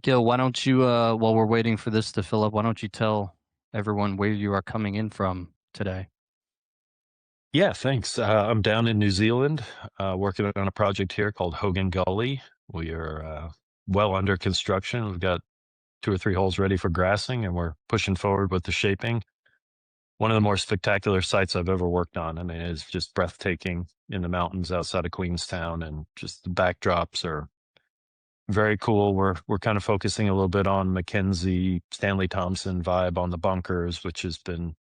Gil, why don't you, while we're waiting for this to fill up, why don't you tell everyone where you are coming in from today? Yeah, thanks. I'm down in New Zealand, working on a project here called Hogan Gully. We are well under construction. We've got two or three holes ready for grassing, and we're pushing forward with the shaping. One of the more spectacular sites I've ever worked on. I mean, it's just breathtaking in the mountains outside of Queenstown, and just the backdrops are very cool. We're kind of focusing a little bit on Mackenzie, Stanley Thompson vibe on the bunkers, which has been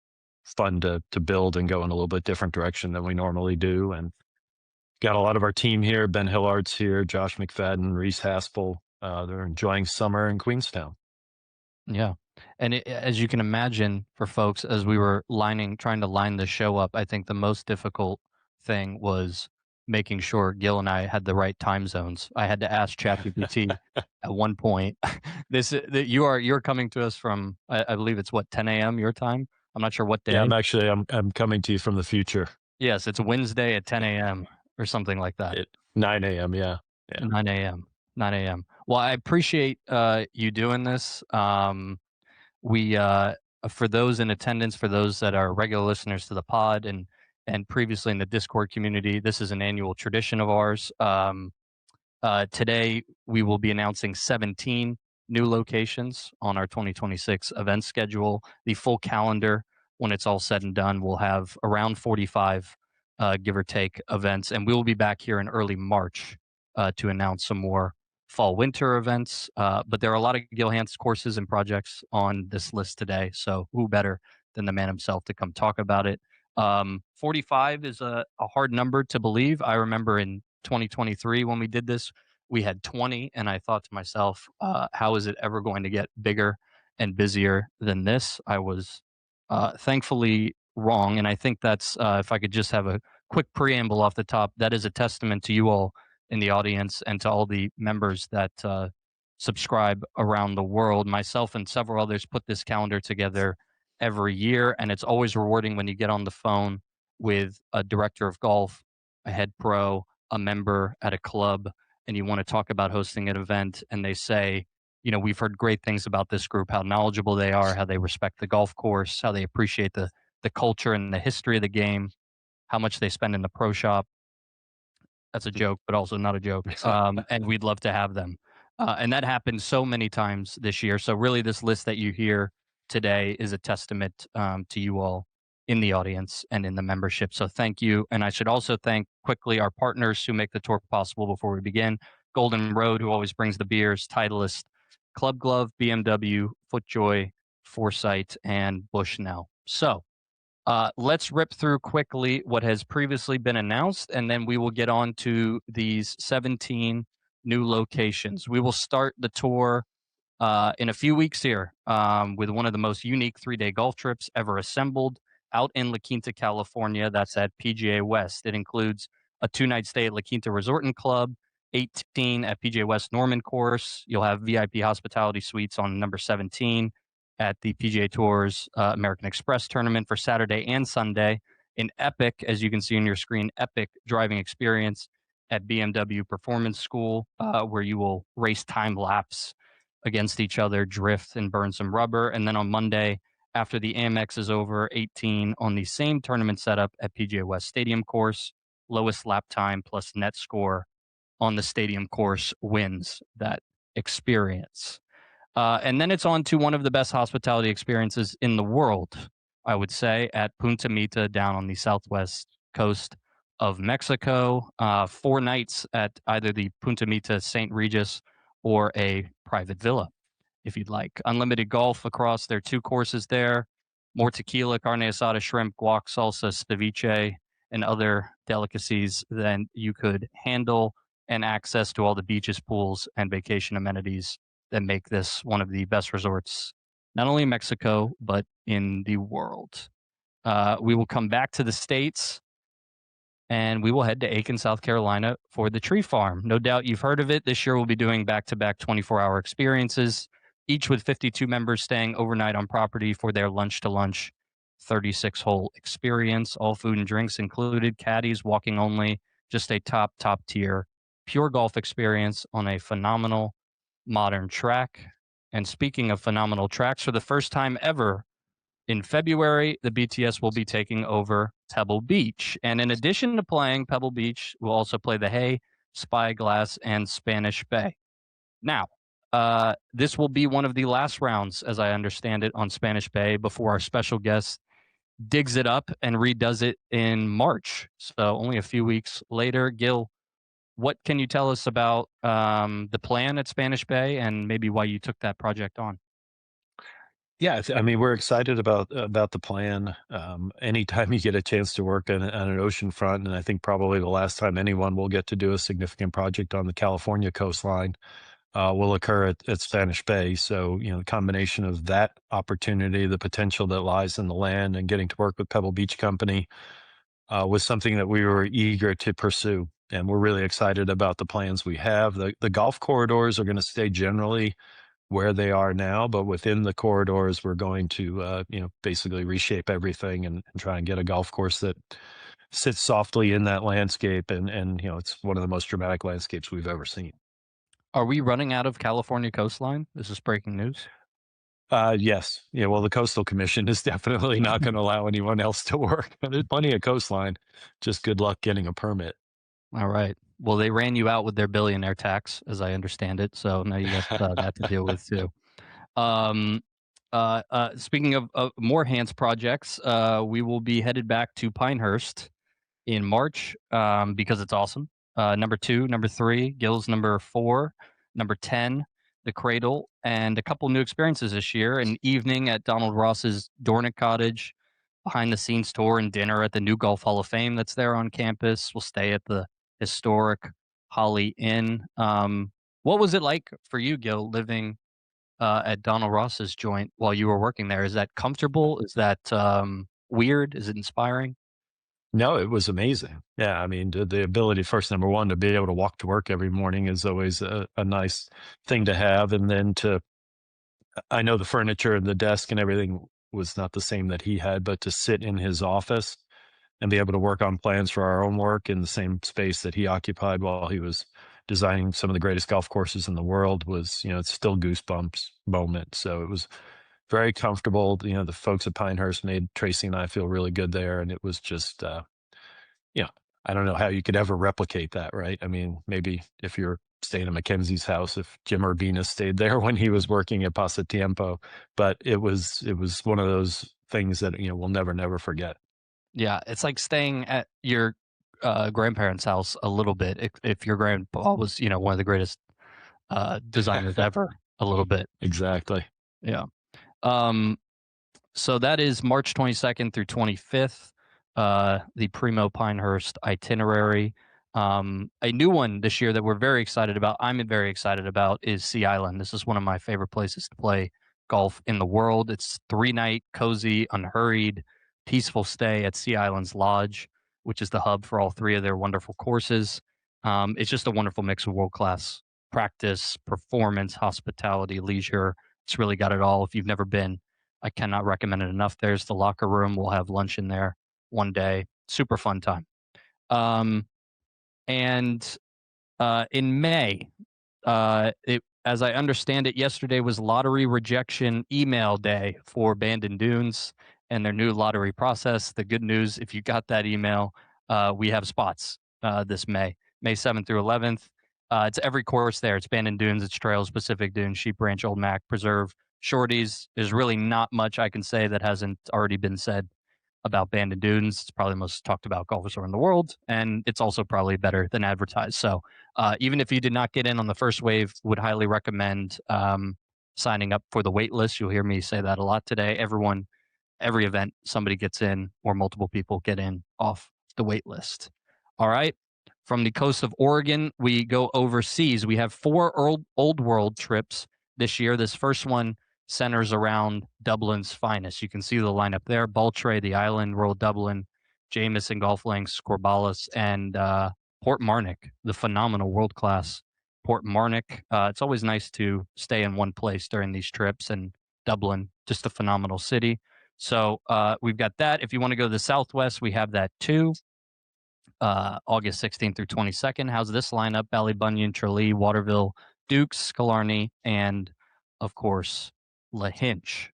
fun to build and go in a little bit different direction than we normally do. And got a lot of our team here. Ben Hillard's here, Josh McFadden, Reese Haspel. They're enjoying summer in Queenstown. Yeah. And as you can imagine, for folks, as we were trying to line the show up, I think the most difficult thing was making sure Gil and I had the right time zones. I had to ask ChatGPT at one point, that you're coming to us from, I believe it's what, 10 a.m. your time? I'm not sure what Yeah, day. I'm coming to you from the future Yes, it's Wednesday at 10 a.m. or something like that. at 9 a.m. Yeah. Yeah. 9 a.m. 9 a.m. Well, I appreciate you doing this. We For those in attendance, for those that are regular listeners to the pod and previously in the Discord community, this is an annual tradition of ours. Today we will be announcing 17 new locations on our 2026 event schedule. The full calendar, when it's all said and done, will have around 45, give or take, events, and we will be back here in early March to announce some more fall winter events. But there are a lot of Gil Hanse courses and projects on this list today, so who better than the man himself to come talk about it? 45 is a hard number to believe. I remember in 2023 when we did this, we had 20, and I thought to myself, how is it ever going to get bigger and busier than this? I was thankfully wrong, and I think that's, if I could just have a quick preamble off the top, that is a testament to you all in the audience and to all the members that subscribe around the world. Myself and several others put this calendar together every year, and it's always rewarding when you get on the phone with a director of golf, a head pro, a member at a club, and you want to talk about hosting an event, and they say, we've heard great things about this group, how knowledgeable they are, how they respect the golf course, how they appreciate the culture and the history of the game, how much they spend in the pro shop. That's a joke, but also not a joke. And we'd love to have them. And that happened so many times this year. So really, this list that you hear today is a testament to you all in the audience and in the membership. So thank you. And I should also thank quickly our partners who make the tour possible before we begin. Golden Road, who always brings the beers, Titleist, Club Glove, BMW, FootJoy, Foresight, and Bushnell. So let's rip through quickly what has previously been announced, and then we will get on to these 17 new locations. We will start the tour in a few weeks here with one of the most unique 3-day golf trips ever assembled out in La Quinta, California. That's at PGA West. It includes a 2-night stay at La Quinta Resort and Club, 18 at PGA West Norman Course. You'll have VIP hospitality suites on number 17 at the PGA Tour's American Express tournament for Saturday and Sunday. An epic, as you can see on your screen, epic driving experience at BMW Performance School, where you will race time laps against each other, drift, and burn some rubber. And then on Monday, after the Amex is over, 18 on the same tournament setup at PGA West Stadium course, lowest lap time plus net score on the stadium course wins that experience. And then it's on to one of the best hospitality experiences in the world, I would say, at Punta Mita down on the southwest coast of Mexico. 4 nights at either the Punta Mita St. Regis or a private villa, if you'd like. Unlimited golf across their 2 courses there. More tequila, carne asada, shrimp, guac, salsa, ceviche, and other delicacies than you could handle, and access to all the beaches, pools, and vacation amenities that make this one of the best resorts, not only in Mexico, but in the world. We will come back to the States and we will head to Aiken, South Carolina for the Tree Farm. No doubt you've heard of it. This year we'll be doing back-to-back 24-hour experiences, each with 52 members staying overnight on property for their lunch-to-lunch 36-hole experience. All food and drinks included, caddies, walking only, just a top tier, pure golf experience on a phenomenal modern track. And speaking of phenomenal tracks, for the first time ever in February, the BTS will be taking over Pebble Beach. And in addition to playing Pebble Beach, we'll also play the Hay, Spyglass, and Spanish Bay. Now, this will be one of the last rounds, as I understand it, on Spanish Bay before our special guest digs it up and redoes it in March. So only a few weeks later. Gil, what can you tell us about the plan at Spanish Bay and maybe why you took that project on? Yeah, I mean, we're excited about the plan. Anytime you get a chance to work on an ocean front, and I think probably the last time anyone will get to do a significant project on the California coastline will occur at Spanish Bay. So, the combination of that opportunity, the potential that lies in the land, and getting to work with Pebble Beach Company was something that we were eager to pursue. And we're really excited about the plans we have. The golf corridors are going to stay generally where they are now, but within the corridors, we're going to, basically reshape everything and try and get a golf course that sits softly in that landscape. And it's one of the most dramatic landscapes we've ever seen. Are we running out of California coastline? This is breaking news. Yes. Yeah. Well, the Coastal Commission is definitely not going to allow anyone else to work. There's plenty of coastline. Just good luck getting a permit. All right. Well, they ran you out with their billionaire tax, as I understand it. So now you got that to deal with too. Speaking of more Hanse projects, we will be headed back to Pinehurst in March because it's awesome. Number 2, number 3, Gil's number 4, number 10, The Cradle, and a couple new experiences this year. An evening at Donald Ross's Dornick Cottage, behind the scenes tour and dinner at the new Golf Hall of Fame that's there on campus. We'll stay at the historic Holly Inn. What was it like for you, Gil, living at Donald Ross's joint while you were working there? Is that comfortable? Is that weird? Is it inspiring? No, it was amazing. Yeah, I mean, the ability, first, number one, to be able to walk to work every morning is always a nice thing to have. And then I know the furniture and the desk and everything was not the same that he had, but to sit in his office and be able to work on plans for our own work in the same space that he occupied while he was designing some of the greatest golf courses in the world was, it's still goosebumps moment. So it was very comfortable. The folks at Pinehurst made Tracy and I feel really good there. And it was just, I don't know how you could ever replicate that, right? I mean, maybe if you're staying at Mackenzie's house, if Jim Urbina stayed there when he was working at Pasatiempo, but it was one of those things that, we'll never forget. Yeah, it's like staying at your grandparents' house a little bit. If your grandpa was, one of the greatest designers ever, a little bit. Exactly. Yeah. So that is March 22nd through 25th, the Primo Pinehurst itinerary. A new one this year that we're very excited about, I'm very excited about, is Sea Island. This is one of my favorite places to play golf in the world. It's 3-night, cozy, unhurried, peaceful stay at Sea Island's Lodge, which is the hub for all 3 of their wonderful courses. It's just a wonderful mix of world-class practice, performance, hospitality, leisure. It's really got it all. If you've never been, I cannot recommend it enough. There's the locker room. We'll have lunch in there one day. Super fun time. And in May, as I understand it, yesterday was lottery rejection email day for Bandon Dunes and their new lottery process. The good news, if you got that email, we have spots this May 7th through 11th. It's every course there. It's Bandon Dunes, it's Trails, Pacific Dunes, Sheep Ranch, Old Mac, Preserve, Shorties. There's really not much I can say that hasn't already been said about Bandon Dunes. It's probably the most talked about golf resort in the world, and it's also probably better than advertised. So even if you did not get in on the first wave, would highly recommend signing up for the wait list. You'll hear me say that a lot today. Every event, somebody gets in or multiple people get in off the wait list. All right. From the coast of Oregon, we go overseas. We have 4 old world trips this year. This first one centers around Dublin's finest. You can see the lineup there: Baltray, The Island, Royal Dublin, Jameson, Golf Links, Corvallis, and Port Marnock, the phenomenal world-class Port Marnock. It's always nice to stay in one place during these trips, and Dublin, just a phenomenal city. So we've got that. If you want to go to the Southwest, we have that too. August 16th through 22nd. How's this lineup? Ballybunion, Tralee, Waterville, Dukes, Killarney, and of course La Hinch.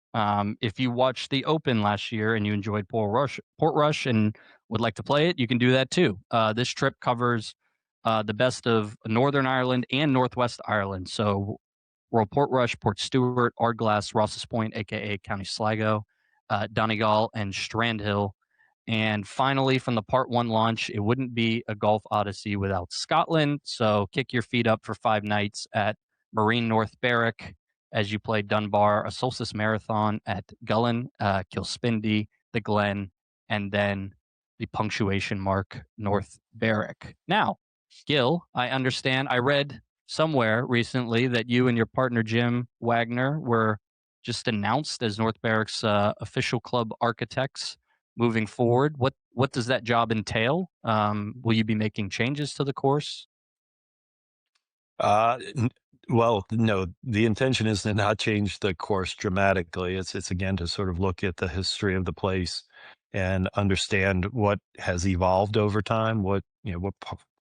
If you watched the Open last year and you enjoyed Port Rush and would like to play it, you can do that too. This trip covers the best of Northern Ireland and Northwest Ireland. So Royal Portrush, Port Stewart, Ardglass, Ross's Point, aka County Sligo, Donegal, and Strandhill. And finally, from the Part 1 launch, it wouldn't be a golf odyssey without Scotland. So kick your feet up for 5 nights at Marine North Berwick as you play Dunbar, a Solstice Marathon at Gullen, Kilspindie, the Glen, and then the punctuation mark North Berwick. Now, Gil, I understand, I read somewhere recently that you and your partner Jim Wagner were just announced as North Berwick's official club architects moving forward. What does that job entail? Will you be making changes to the course? Uh, n- well, no, the intention is to not change the course dramatically. It's again to sort of look at the history of the place and understand what has evolved over time, what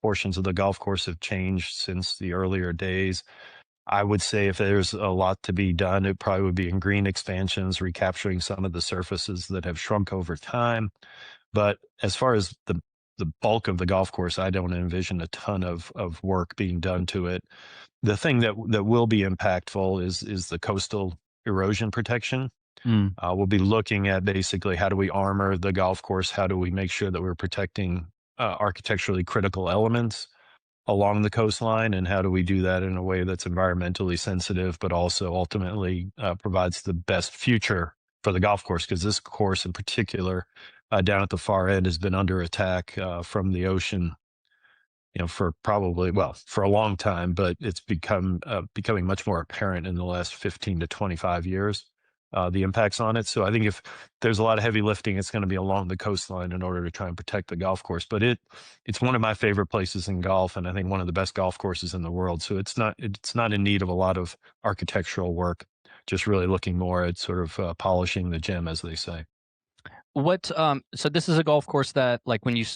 portions of the golf course have changed since the earlier days. I would say if there's a lot to be done, it probably would be in green expansions, recapturing some of the surfaces that have shrunk over time. But as far as the bulk of the golf course, I don't envision a ton of work being done to it. The thing that will be impactful is the coastal erosion protection. Mm. We'll be looking at basically how do we armor the golf course? How do we make sure that we're protecting architecturally critical elements along the coastline, and how do we do that in a way that's environmentally sensitive, but also ultimately provides the best future for the golf course? Because this course in particular, down at the far end, has been under attack from the ocean, for probably, well, for a long time, but it's becoming much more apparent in the last 15 to 25 years, the impacts on it. So I think if there's a lot of heavy lifting, it's going to be along the coastline in order to try and protect the golf course. But it's one of my favorite places in golf, and I think one of the best golf courses in the world. So it's not in need of a lot of architectural work, just really looking more at sort of polishing the gem, as they say. What so this is a golf course that, like, when you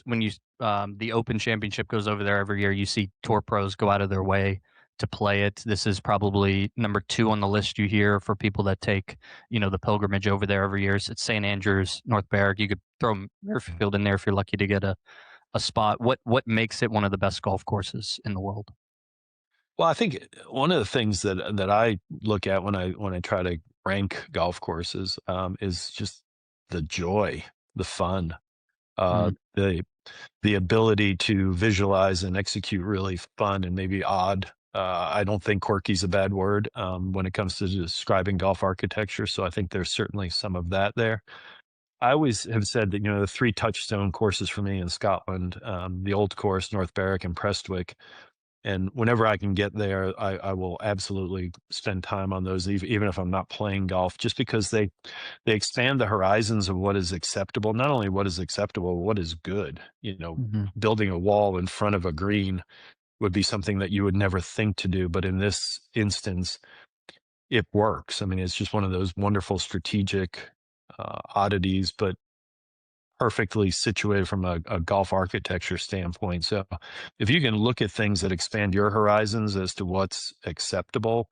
the Open Championship goes over there every year, you see tour pros go out of their way to play it. This is probably number 2 on the list you hear for people that take, the pilgrimage over there every year. It's St. Andrews, North Berwick. You could throw Muirfield in there if you're lucky to get a spot. What makes it one of the best golf courses in the world? Well, I think one of the things that I look at when I try to rank golf courses is just the joy, the fun, Mm. the ability to visualize and execute really fun and maybe odd. I don't think quirky is a bad word when it comes to describing golf architecture. So I think there's certainly some of that there. I always have said that the 3 touchstone courses for me in Scotland, the Old Course, North Berwick, and Prestwick. And whenever I can get there, I will absolutely spend time on those, even if I'm not playing golf, just because they expand the horizons of what is acceptable. Not only what is acceptable, but what is good. Hmm. Building a wall in front of a green would be something that you would never think to do, but in this instance, it works. I mean, it's just one of those wonderful strategic oddities, but perfectly situated from a golf architecture standpoint. So if you can look at things that expand your horizons as to what's acceptable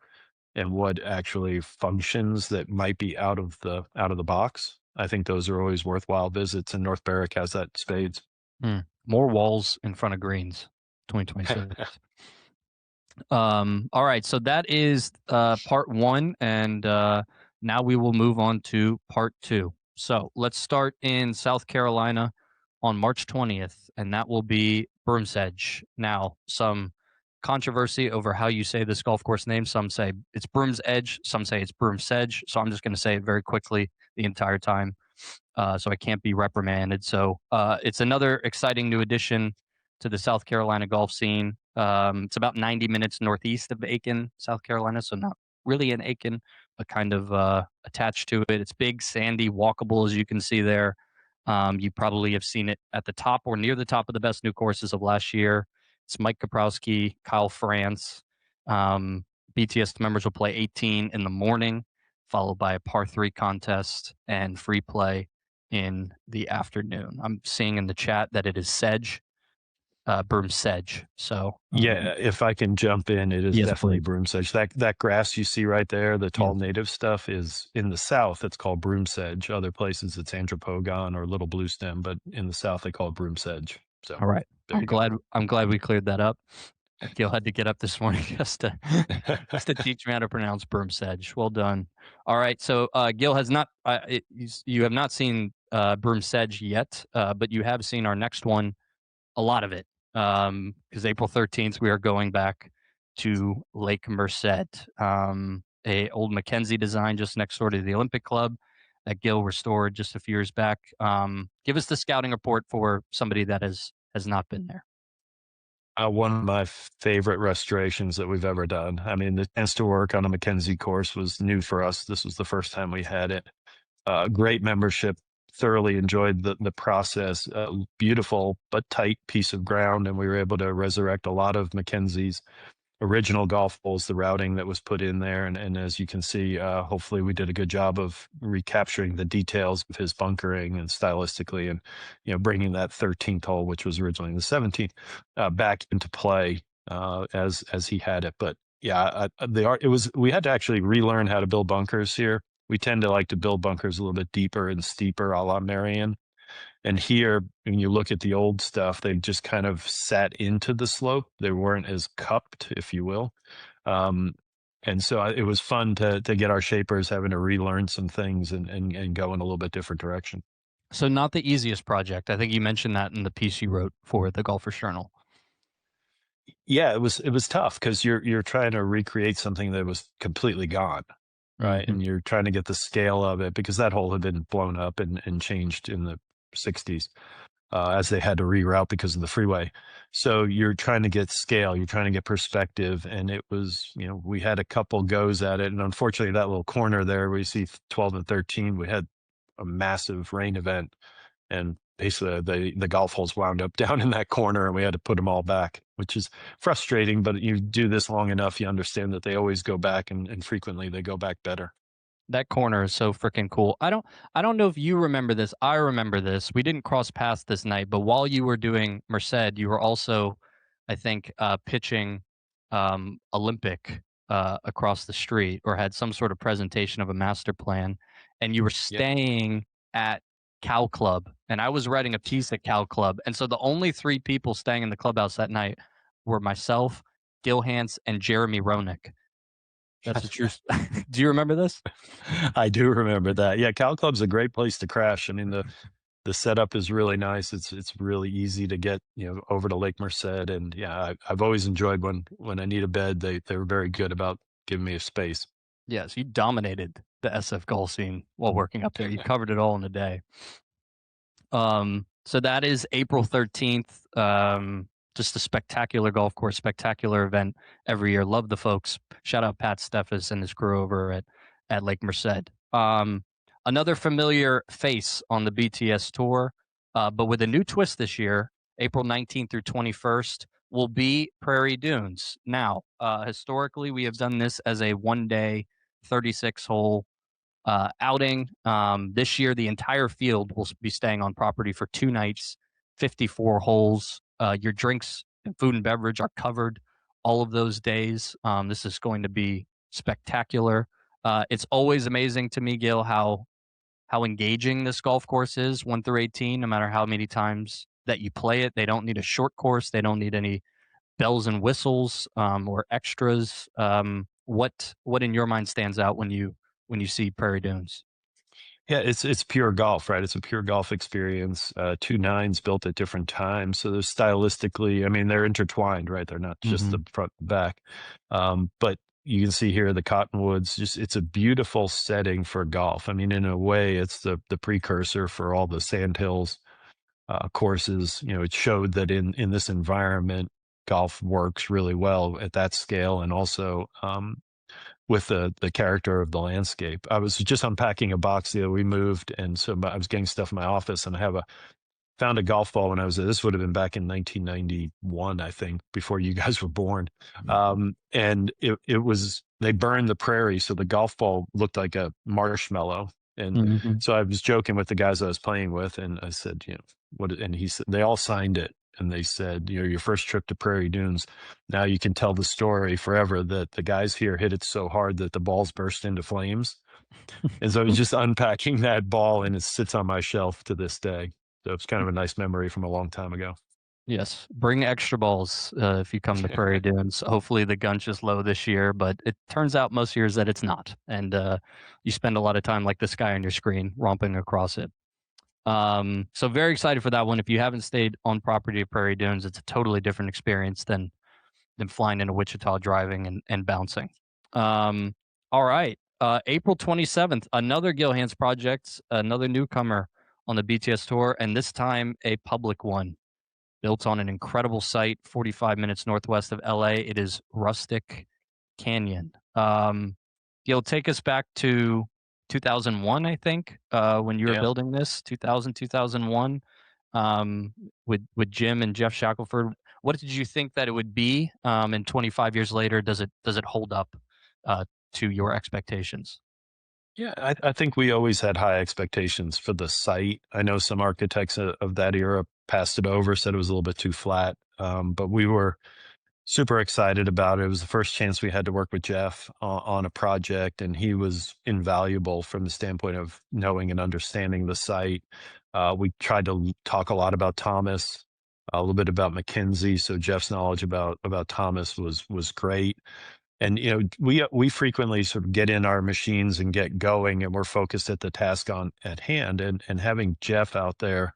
and what actually functions that might be out of the box, I think those are always worthwhile visits, and North Berwick has that spades. Mm. More walls in front of greens, 2026. All right, so that is part 1, and now we will move on to part 2. So let's start in South Carolina on March 20th, and that will be Broom Sedge. Now, some controversy over how you say this golf course name. Some say it's Broom's Edge, some say it's Broom Sedge. So I'm just going to say it very quickly the entire time, so I can't be reprimanded. So it's another exciting new addition to the South Carolina golf scene. It's about 90 minutes northeast of Aiken, South Carolina, so not really in Aiken, but kind of attached to it. It's big, sandy, walkable, as you can see there. You probably have seen it at the top or near the top of the best new courses of last year. It's Mike Kaprowski, Kyle France. BTS members will play 18 in the morning, followed by a par 3 contest and free play in the afternoon. I'm seeing in the chat that it is Sedge. Broom Sedge. So Yeah, if I can jump in, it is yes, definitely please. broom sedge. That grass you see right there, the Yeah. tall native stuff, is in the south. It's called broom sedge. Other places it's andropogon or little blue stem, but in the south they call it broom sedge. So All right. there you go. I'm glad we cleared that up. Gil had to get up this morning just to teach me how to pronounce Broom Sedge. Well done. All right. So Gil has not you have not seen Broom Sedge yet, but you have seen our next one, a lot of it. Because April 13th we are going back to Lake Merced, a old Mackenzie design just next door to the Olympic Club that Gil restored just a few years back. Give us the scouting report for somebody that has not been there. One of my favorite restorations that we've ever done. I mean, the chance to work on a Mackenzie course was new for us. This was the first time we had it. Great membership. Thoroughly enjoyed the process. Beautiful but tight piece of ground, and we were able to resurrect a lot of Mackenzie's original golf holes, the routing that was put in there. And as you can see, hopefully we did a good job of recapturing the details of his bunkering and stylistically, and bringing that 13th hole, which was originally the 17th, back into play as he had it. But yeah, we had to actually relearn how to build bunkers here. We tend to like to build bunkers a little bit deeper and steeper, a la Marion. And here, when you look at the old stuff, they just kind of sat into the slope. They weren't as cupped, if you will. And so it was fun to get our shapers having to relearn some things and go in a little bit different direction. So not the easiest project. I think you mentioned that in the piece you wrote for the Golfers Journal. Yeah, it was tough because you're trying to recreate something that was completely gone. Right. Mm-hmm. And you're trying to get the scale of it because that hole had been blown up and changed in the 60s. As they had to reroute because of the freeway. So you're trying to get scale, you're trying to get perspective. And it was, we had a couple goes at it. And unfortunately, that little corner there where you see 12 and 13, we had a massive rain event. And basically the golf holes wound up down in that corner, and we had to put them all back, which is frustrating. But you do this long enough, you understand that they always go back, and frequently they go back better. That corner is so freaking cool. I don't know if you remember this. I remember this. We didn't cross paths this night, but while you were doing Merced, you were also, I think, pitching Olympic across the street, or had some sort of presentation of a master plan, and you were staying at Cow Club, and I was writing a piece at Cow Club, and so the only three people staying in the clubhouse that night were myself, Gil Hanse, and Jeremy Roenick. That's a true. Do you remember this? I do remember that. Yeah, Cow Club's a great place to crash. I mean, the setup is really nice. It's really easy to get over to Lake Merced, and yeah, I've always enjoyed when I need a bed. They were very good about giving me a space. Yes, you dominated the SF golf scene while working up there. You covered it all in a day. So that is April 13th. Just a spectacular golf course, spectacular event every year. Love the folks. Shout out Pat Steffes and his crew over at Lake Merced. Another familiar face on the BTS tour, but with a new twist this year. April 19th through 21st will be Prairie Dunes. Now, historically, we have done this as a one-day 36-hole outing. This year, the entire field will be staying on property for 2 nights, 54 holes. Your drinks and food and beverage are covered all of those days. This is going to be spectacular. It's always amazing to me, Gil, how engaging this golf course is, 1 through 18, no matter how many times that you play it. They don't need a short course. They don't need any bells and whistles or extras. What in your mind stands out when you see Prairie Dunes? Yeah, it's pure golf, right? It's a pure golf experience. 2 nines built at different times, so they're stylistically, I mean, they're intertwined, right? They're not just the front and back. But you can see here the cottonwoods. It's a beautiful setting for golf. I mean, in a way, it's the precursor for all the sandhills courses. It showed that in this environment, golf works really well at that scale, and also with the character of the landscape. I was just unpacking a box the other. We moved, and so I was getting stuff in my office, and I found a golf ball when I was there. This would have been back in 1991, I think, before you guys were born. And it was, they burned the prairie, so the golf ball looked like a marshmallow. And so I was joking with the guys I was playing with, and I said, what? And he said they all signed it. and they said, your first trip to Prairie Dunes, now you can tell the story forever that the guys here hit it so hard that the balls burst into flames. And so I was just unpacking that ball, and it sits on my shelf to this day. So it's kind of a nice memory from a long time ago. Yes, bring extra balls if you come to Prairie Dunes. Hopefully the gunch is low this year, but it turns out most years that it's not. And you spend a lot of time like this guy on your screen romping across it. So very excited for that one. If you haven't stayed on property at Prairie Dunes, it's a totally different experience than flying into Wichita, driving and bouncing. All right. April 27th, another Gil Hanse project, another newcomer on the BTS Tour, and this time a public one built on an incredible site 45 minutes northwest of LA. It is Rustic Canyon. Gil, take us back to 2001, I think, when you were building this, 2001, with Jim and Jeff Shackelford. What did you think that it would be? And 25 years later, does it hold up to your expectations? Yeah, I think we always had high expectations for the site. I know some architects of that era passed it over, said it was a little bit too flat, but we were super excited about it. It was the first chance we had to work with Jeff on a project, and he was invaluable from the standpoint of knowing and understanding the site. We tried to talk a lot about Thomas, a little bit about McKenzie. So Jeff's knowledge about Thomas was great. And we frequently sort of get in our machines and get going, and we're focused at the task at hand. And having Jeff out there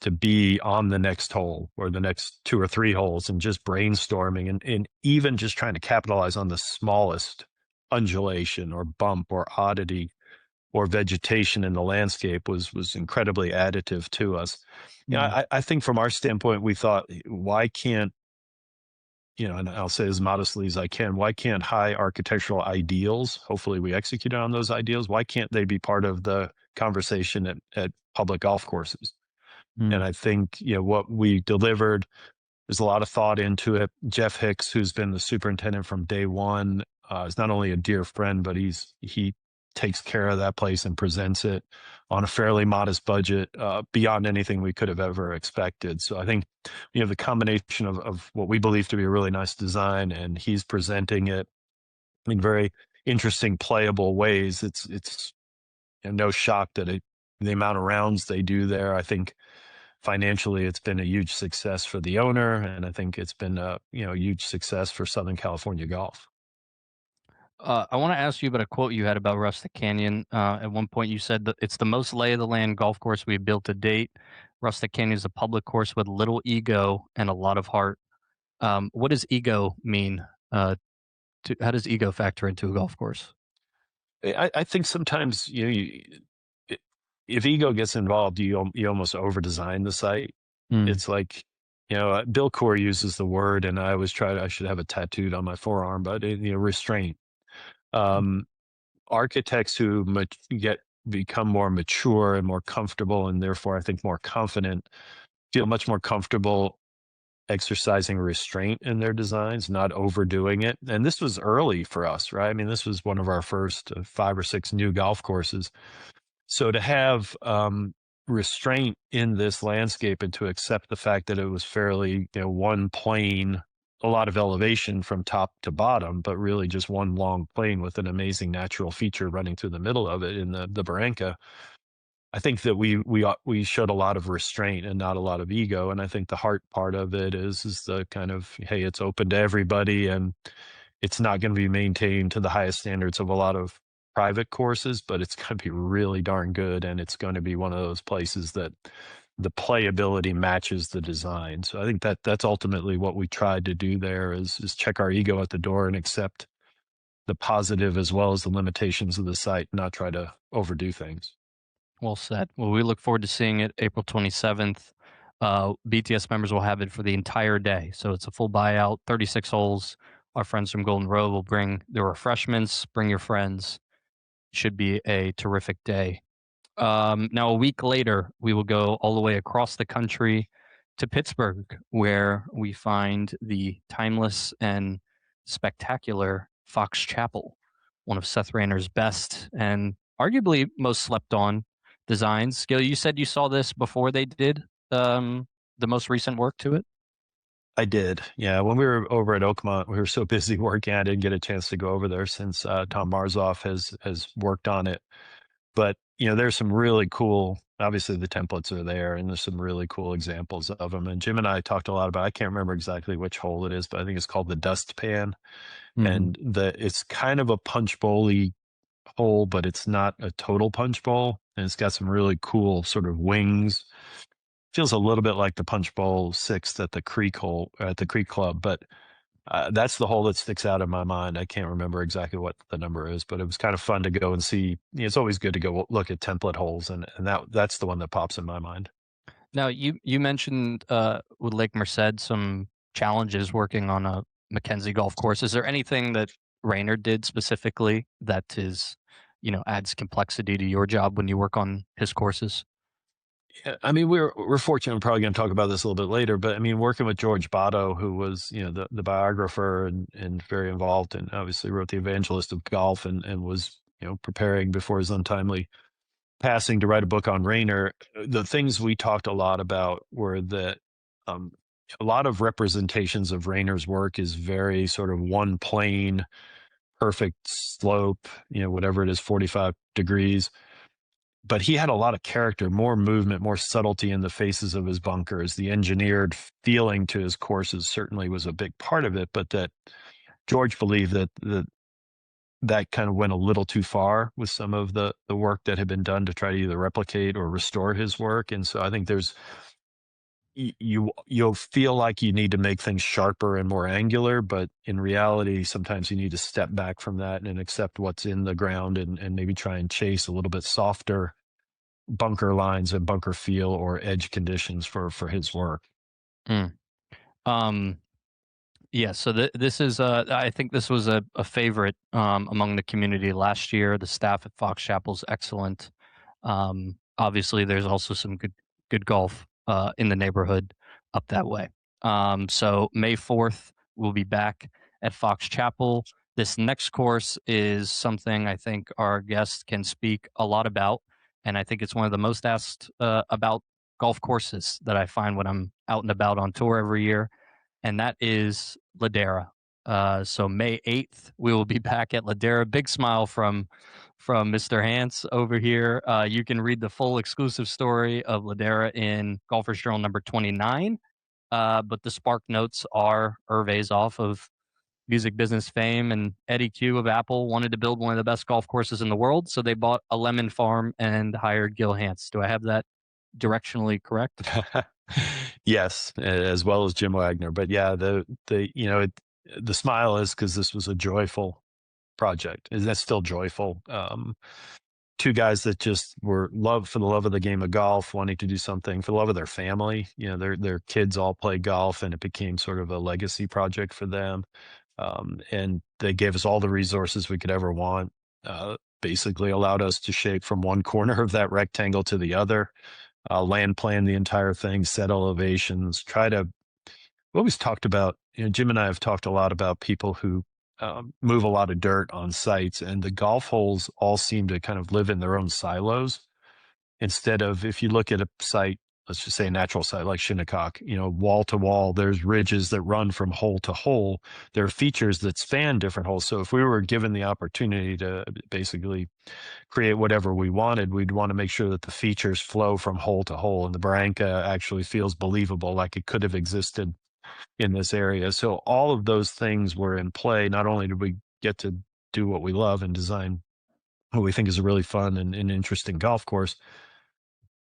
to be on the next hole or the next two or three holes and just brainstorming and even just trying to capitalize on the smallest undulation or bump or oddity or vegetation in the landscape was incredibly additive to us. I think from our standpoint, we thought, why can't, and I'll say as modestly as I can, why can't high architectural ideals, hopefully we executed on those ideals, why can't they be part of the conversation at public golf courses? And I think, what we delivered, there's a lot of thought into it. Jeff Hicks, who's been the superintendent from day one, is not only a dear friend, but he takes care of that place and presents it on a fairly modest budget, beyond anything we could have ever expected. So I think, the combination of what we believe to be a really nice design, and he's presenting it in very interesting, playable ways. It's no shock that the amount of rounds they do there. I think financially, it's been a huge success for the owner, and I think it's been a huge success for Southern California golf. I want to ask you about a quote you had about Rustic Canyon. At one point, you said that it's the most lay of the land golf course we've built to date. Rustic Canyon is a public course with little ego and a lot of heart. What does ego mean? How does ego factor into a golf course? I think sometimes if ego gets involved, you almost over design the site. It's like, Bill Core uses the word, and I always I should have it tattooed on my forearm, but restraint. Architects who become more mature and more comfortable, and therefore I think more confident, feel much more comfortable exercising restraint in their designs, not overdoing it. And this was early for us, right? I mean, this was one of our first 5 or 6 new golf courses. So to have restraint in this landscape and to accept the fact that it was fairly, one plane, a lot of elevation from top to bottom, but really just one long plane with an amazing natural feature running through the middle of it in the Barranca. I think that we showed a lot of restraint and not a lot of ego. And I think the heart part of it is the kind of, hey, it's open to everybody, and it's not going to be maintained to the highest standards of a lot of private courses, but it's going to be really darn good. And it's going to be one of those places that the playability matches the design. So I think that's ultimately what we tried to do there is check our ego at the door and accept the positive as well as the limitations of the site, not try to overdo things. Well said. Well, we look forward to seeing it April 27th. BTS members will have it for the entire day. So it's a full buyout, 36 holes. Our friends from Golden Road will bring their refreshments, bring your friends. Should be a terrific day. Now, a week later, we will go all the way across the country to Pittsburgh, where we find the timeless and spectacular Fox Chapel, one of Seth Rayner's best and arguably most slept on designs. Gil, you said you saw this before they did the most recent work to it? I did. Yeah. When we were over at Oakmont, we were so busy working, I didn't get a chance to go over there since Tom Marzoff has worked on it. But there's some really cool. Obviously, the templates are there, and there's some really cool examples of them. And Jim and I talked a lot about. I can't remember exactly which hole it is, but I think it's called the Dust Pan, Hmm. and it's kind of a punch bowly hole, but it's not a total punch bowl, and it's got some really cool sort of wings. Feels a little bit like the punch bowl sixth at the Creek hole at the Creek Club, but that's the hole that sticks out in my mind. I can't remember exactly what the number is, but it was kind of fun to go and see. It's always good to go look at template holes, and that's the one that pops in my mind. Now, you mentioned with Lake Merced some challenges working on a Mackenzie golf course. Is there anything that Rayner did specifically that is, adds complexity to your job when you work on his courses? Yeah, I mean, we're fortunate. I'm probably going to talk about this a little bit later, but I mean, working with George Botto, who was the biographer and very involved, and obviously wrote the Evangelist of Golf, and was preparing before his untimely passing to write a book on Rayner. The things we talked a lot about were that um, a lot of representations of Rayner's work is very sort of one plane, perfect slope, whatever it is, 45 degrees. But he had a lot of character, more movement, more subtlety in the faces of his bunkers. The engineered feeling to his courses certainly was a big part of it, but that George believed that kind of went a little too far with some of the work that had been done to try to either replicate or restore his work. And so I think you'll feel like you need to make things sharper and more angular, but in reality, sometimes you need to step back from that and accept what's in the ground, and maybe try and chase a little bit softer bunker lines and bunker feel or edge conditions for his work. Mm. Um, Yeah, so this is I think this was a favorite among the community last year. The staff at Fox Chapel's excellent. Obviously, there's also some good golf in the neighborhood up that way. So May 4th, we'll be back at Fox Chapel. This next course is something I think our guests can speak a lot about, and I think it's one of the most asked about golf courses that I find when I'm out and about on tour every year, and that is Ladera. So May 8th, we will be back at Ladera. Big smile from Mr. Hanse over here. You can read the full exclusive story of Ladera in Golfers Journal number 29. But the spark notes are Hervé's off of music business fame, and Eddie Q of Apple wanted to build one of the best golf courses in the world, so they bought a lemon farm and hired Gil Hanse. Do I have that directionally correct? Yes, as well as Jim Wagner. But yeah, the smile is because this was a joyful project. Is that still joyful? Two guys that just were love for the love of the game of golf, wanting to do something for the love of their family. Their kids all play golf, and it became sort of a legacy project for them. And they gave us all the resources we could ever want. Basically allowed us to shape from one corner of that rectangle to the other, land plan the entire thing, set elevations, try to. We always talked about, Jim and I have talked a lot about people who move a lot of dirt on sites, and the golf holes all seem to kind of live in their own silos. Instead of, if you look at a site, let's just say a natural site like Shinnecock, wall to wall, there's ridges that run from hole to hole. There are features that span different holes. So if we were given the opportunity to basically create whatever we wanted, we'd want to make sure that the features flow from hole to hole, and the Barranca actually feels believable, like it could have existed in this area. So all of those things were in play. Not only did we get to do what we love and design what we think is a really fun and interesting golf course,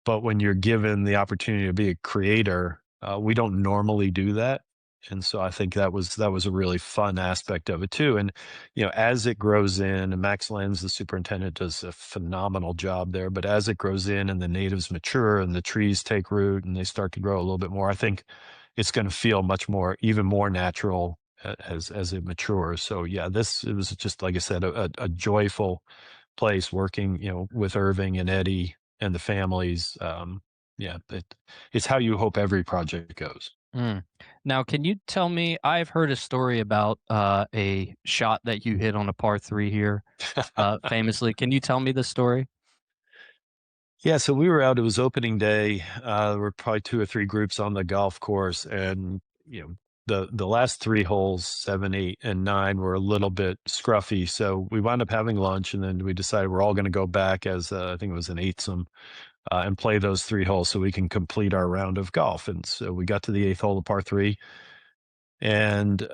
but when you're given the opportunity to be a creator, we don't normally do that. And so I think that was a really fun aspect of it too. And as it grows in, and Max Lenz, the superintendent, does a phenomenal job there. But as it grows in, and the natives mature, and the trees take root, and they start to grow a little bit more, I think it's going to feel even more natural as it matures. So yeah, it was just, like I said, a joyful place working, with Irving and Eddie and the families. Yeah, it's how you hope every project goes. Mm. Now, can you tell me? I've heard a story about a shot that you hit on a par three here, famously. Can you tell me the story? Yeah, so we were out. It was opening day. There were probably two or three groups on the golf course, and the last 3 holes, 7, 8, and 9, were a little bit scruffy. So we wound up having lunch, and then we decided we're all going to go back as I think it was an eightsome, and play those 3 holes so we can complete our round of golf. And so we got to the 8th hole, the par 3, and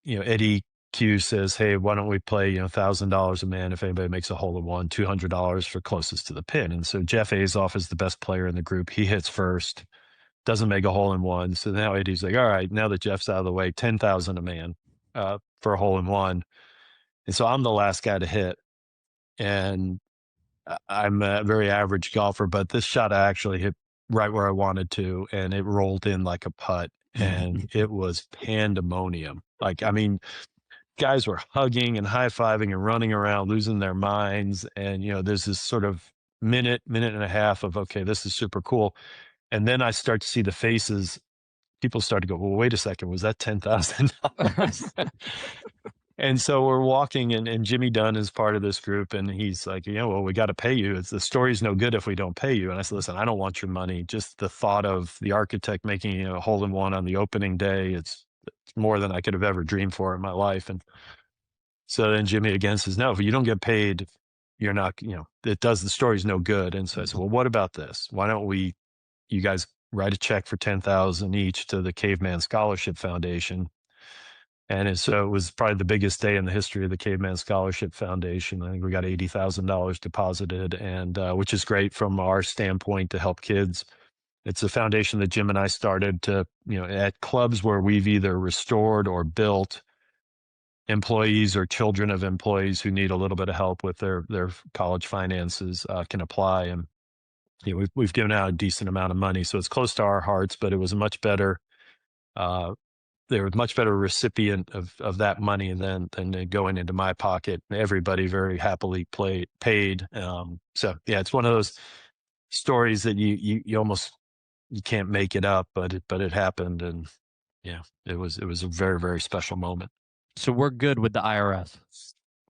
Eddie Q says, "Hey, why don't we play $1,000 a man if anybody makes a hole in one, $200 for closest to the pin." And so Jeff Azoff is the best player in the group. He hits first, doesn't make a hole in one. So now Eddie's like, "All right, now that Jeff's out of the way, 10,000 a man for a hole in one." And so I'm the last guy to hit, and I'm a very average golfer, but this shot I actually hit right where I wanted to, and it rolled in like a putt, and it was pandemonium. Like, I mean, guys were hugging and high-fiving and running around, losing their minds. And, there's this sort of minute and a half of, okay, this is super cool. And then I start to see the faces. People start to go, well, wait a second, was that $10,000? And so we're walking, and Jimmy Dunn is part of this group, and he's like, well, we got to pay you. The story's no good if we don't pay you. And I said, listen, I don't want your money. Just the thought of the architect making a hole in one on the opening day, it's more than I could have ever dreamed for in my life. And so then Jimmy again says, no, if you don't get paid, you're not, the story's no good. And so I said, well, what about this? Why don't you guys write a check for $10,000 each to the Caveman Scholarship Foundation? And so it was probably the biggest day in the history of the Caveman Scholarship Foundation. I think we got $80,000 deposited, and which is great from our standpoint to help kids. It's a foundation that Jim and I started to, at clubs where we've either restored or built, employees or children of employees who need a little bit of help with their college finances can apply. And we've given out a decent amount of money, so it's close to our hearts. But it was a much better. They were a much better recipient of that money than going into my pocket. Everybody very happily paid. So yeah, it's one of those stories that you almost you can't make it up, but it happened, and yeah, it was a very, very special moment. So we're good with the IRS.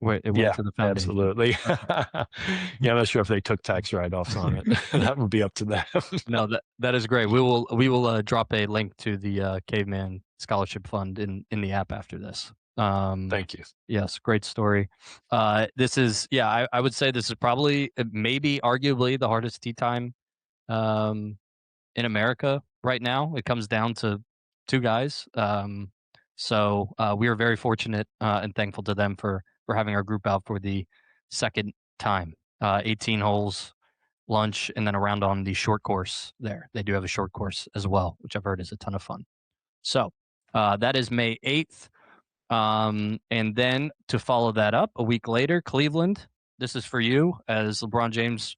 Wait, it went to the foundation. Absolutely. Yeah, I'm not sure if they took tax write-offs on it. That would be up to them. No, that is great. We will drop a link to the Caveman Scholarship Fund in the app after this. Thank you. Yes, great story. This is, I would say this is probably, maybe arguably the hardest tee time in America right now. It comes down to 2 guys. So we are very fortunate and thankful to them for having our group out for the second time. 18 holes, lunch, and then a round on the short course there. They do have a short course as well, which I've heard is a ton of fun. So that is May 8th. And then to follow that up, a week later, Cleveland. This is for you. As LeBron James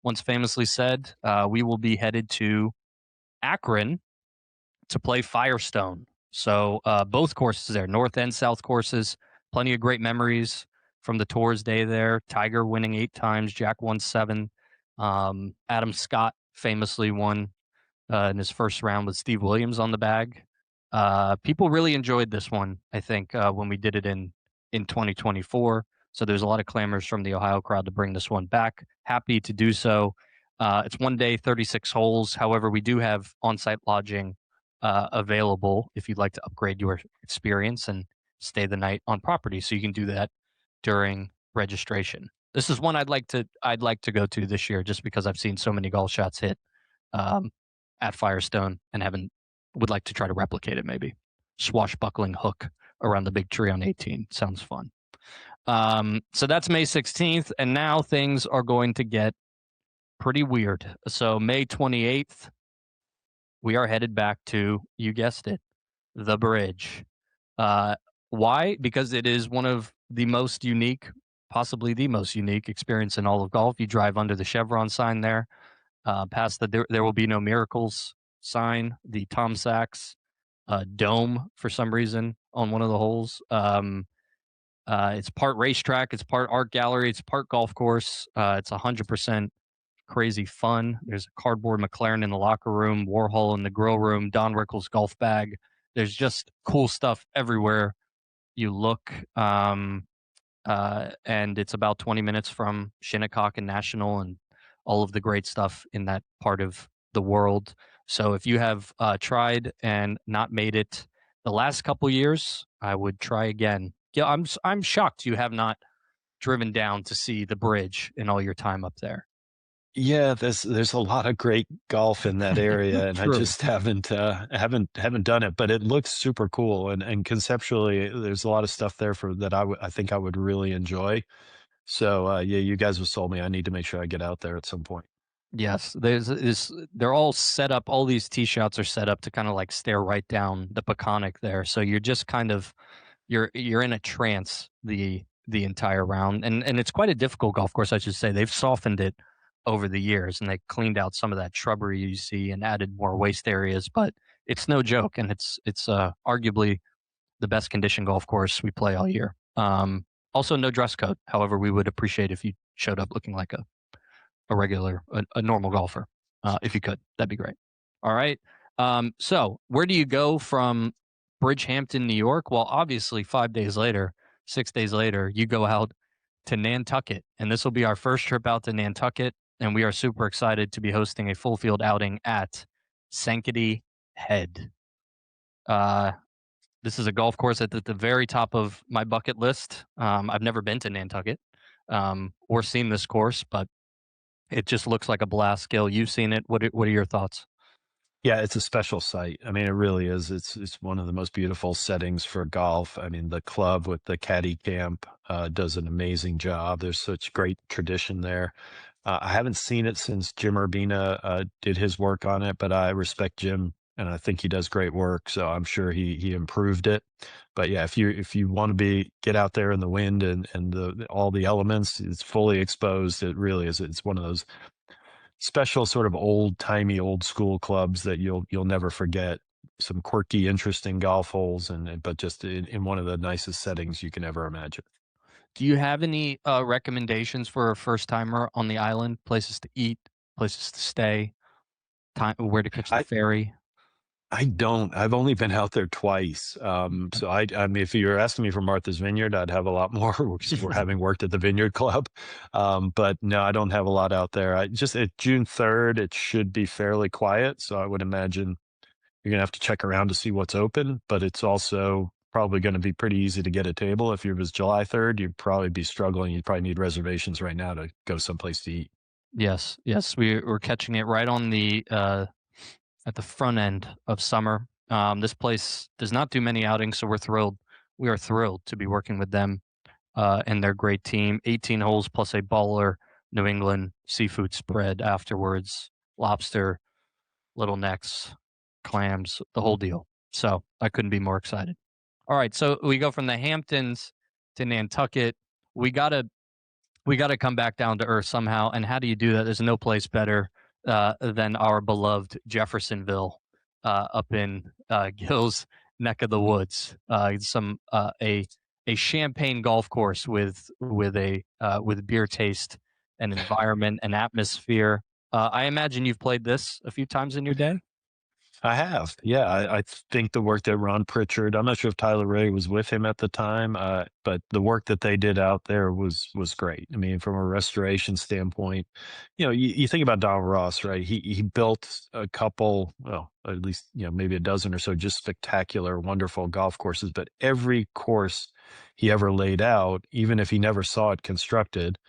once famously said, we will be headed to Akron to play Firestone. So both courses there, north and south courses, plenty of great memories from the tour's day there. Tiger winning 8 times, Jack won 7. Adam Scott famously won in his first round with Steve Williams on the bag. People really enjoyed this one, I think, when we did it in 2024. So there's a lot of clamors from the Ohio crowd to bring this one back. Happy to do so. It's 1 day, 36 holes. However, we do have on-site lodging available if you'd like to upgrade your experience and stay the night on property. So you can do that during registration. This is one I'd like to go to this year, just because I've seen so many golf shots hit at Firestone and would like to try to replicate it. Maybe swashbuckling hook around the big tree on 18 sounds fun. So that's May 16th, and now things are going to get pretty weird. So May 28th, we are headed back to, you guessed it, the bridge. Why? Because it is one of the most unique, possibly the most unique experience in all of golf. You drive under the Chevron sign there, past the There Will Be No Miracles sign, the Tom Sachs dome for some reason on one of the holes. It's part racetrack, it's part art gallery, it's part golf course. It's 100% crazy fun. There's a cardboard McLaren in the locker room, Warhol in the grill room, Don Rickles golf bag. There's just cool stuff everywhere you look. And it's about 20 minutes from Shinnecock and National and all of the great stuff in that part of the world. So if you have tried and not made it the last couple years, I would try again. Yeah, I'm shocked you have not driven down to see the bridge in all your time up there. Yeah, there's a lot of great golf in that area, and I True. just haven't done it, but it looks super cool, and conceptually, there's a lot of stuff there for that I think I would really enjoy. So, yeah, you guys have sold me. I need to make sure I get out there at some point. Yes, they're all set up. All these tee shots are set up to kind of like stare right down the Peconic there. So you're just kind of you're in a trance the entire round, and it's quite a difficult golf course, I should say. They've softened it over the years, and they cleaned out some of that shrubbery you see and added more waste areas. But it's no joke, and it's arguably the best conditioned golf course we play all year. Also, no dress code. However, we would appreciate if you showed up looking like a normal golfer. If you could, that'd be great. All right. So where do you go from Bridgehampton, New York? Well, obviously, 5 days later, 6 days later, you go out to Nantucket, and this will be our first trip out to Nantucket, and we are super excited to be hosting a full field outing at Sankaty Head. This is a golf course at the very top of my bucket list. I've never been to Nantucket or seen this course, but it just looks like a blast. Gil, you've seen it. What are your thoughts? Yeah, it's a special site. I mean, it really is. It's one of the most beautiful settings for golf. I mean, the club with the caddy camp does an amazing job. There's such great tradition there. I haven't seen it since Jim Urbina did his work on it, but I respect Jim and I think he does great work. So I'm sure he improved it. But yeah, if you want to get out there in the wind and all the elements, it's fully exposed. It really is. It's one of those special sort of old-timey, old school clubs that you'll never forget. Some quirky, interesting golf holes, but just in one of the nicest settings you can ever imagine. Do you have any recommendations for a first timer on the island? Places to eat, places to stay, time where to catch the I ferry? I don't. I've only been out there twice. So I mean, if you're asking me for Martha's Vineyard, I'd have a lot more because we're having worked at the Vineyard Club. But no, I don't have a lot out there. I just at June 3rd, it should be fairly quiet. So I would imagine you're gonna have to check around to see what's open, but it's also probably going to be pretty easy to get a table. If it was July 3rd, you'd probably be struggling. You'd probably need reservations right now to go someplace to eat. Yes, yes, we're catching it right on the at the front end of summer. This place does not do many outings, so we're thrilled. We are thrilled to be working with them and their great team. 18 holes plus a baller New England seafood spread afterwards, lobster, little necks, clams, the whole deal. So I couldn't be more excited. All right, so we go from the Hamptons to Nantucket. We gotta we got to come back down to earth somehow. And how do you do that? There's no place better than our beloved Jeffersonville up in Gil's neck of the woods. A champagne golf course with beer taste and environment and atmosphere. I imagine you've played this a few times in your day. I have. Yeah, I think the work that Ron Pritchard, I'm not sure if Tyler Ray was with him at the time, but the work that they did out there was great. I mean, from a restoration standpoint, you think about Don Ross, right? He built a couple, well, at least, maybe a dozen or so just spectacular, wonderful golf courses, but every course he ever laid out, even if he never saw it constructed,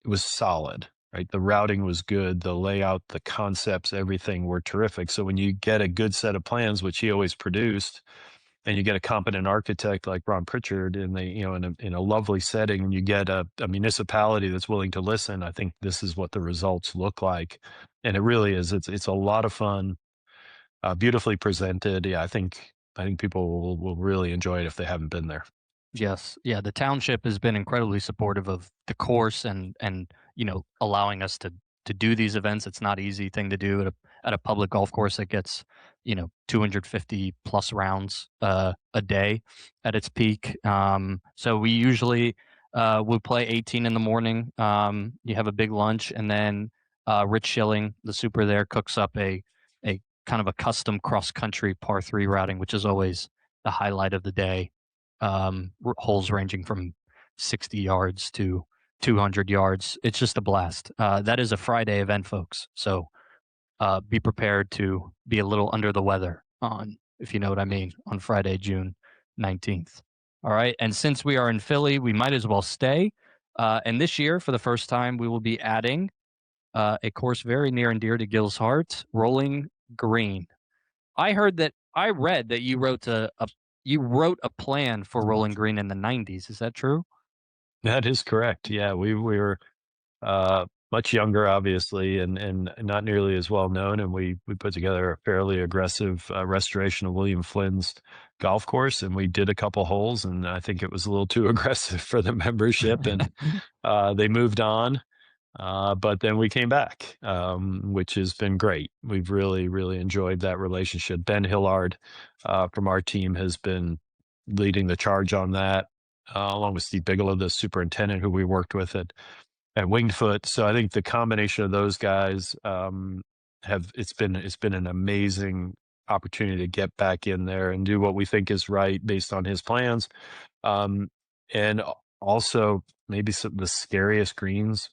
it was solid, right? The routing was good, the layout, the concepts, everything were terrific. So when you get a good set of plans, which he always produced, and you get a competent architect like Ron Pritchard in a lovely setting, and you get a municipality that's willing to listen, I think this is what the results look like. And it really is. It's a lot of fun, beautifully presented. Yeah, I think people will really enjoy it if they haven't been there. Yes. Yeah, the township has been incredibly supportive of the course and allowing us to do these events. It's not an easy thing to do at a public golf course that gets, 250 plus rounds a day at its peak. So we usually would play 18 in the morning. You have a big lunch, and then Rich Schilling, the super there, cooks up a kind of a custom cross country par three routing, which is always the highlight of the day. Holes ranging from 60 yards to 200 yards. It's just a blast. That is a Friday event, folks. So be prepared to be a little under the weather on if you know what I mean, on Friday, June 19th. All right. And since we are in Philly, we might as well stay. And this year, for the first time, we will be adding a course very near and dear to Gil's heart, Rolling Green. I read that you wrote a plan for Rolling Green in the 90s. Is that true? That is correct. Yeah, we were much younger, obviously, and not nearly as well known. And we put together a fairly aggressive restoration of William Flynn's golf course, and we did a couple holes, and I think it was a little too aggressive for the membership, and they moved on. But then we came back, which has been great. We've really, really enjoyed that relationship. Ben Hillard from our team has been leading the charge on that, along with Steve Bigelow, the superintendent who we worked with at Winged Foot. So I think the combination of those guys it's been an amazing opportunity to get back in there and do what we think is right based on his plans. And also maybe some of the scariest greens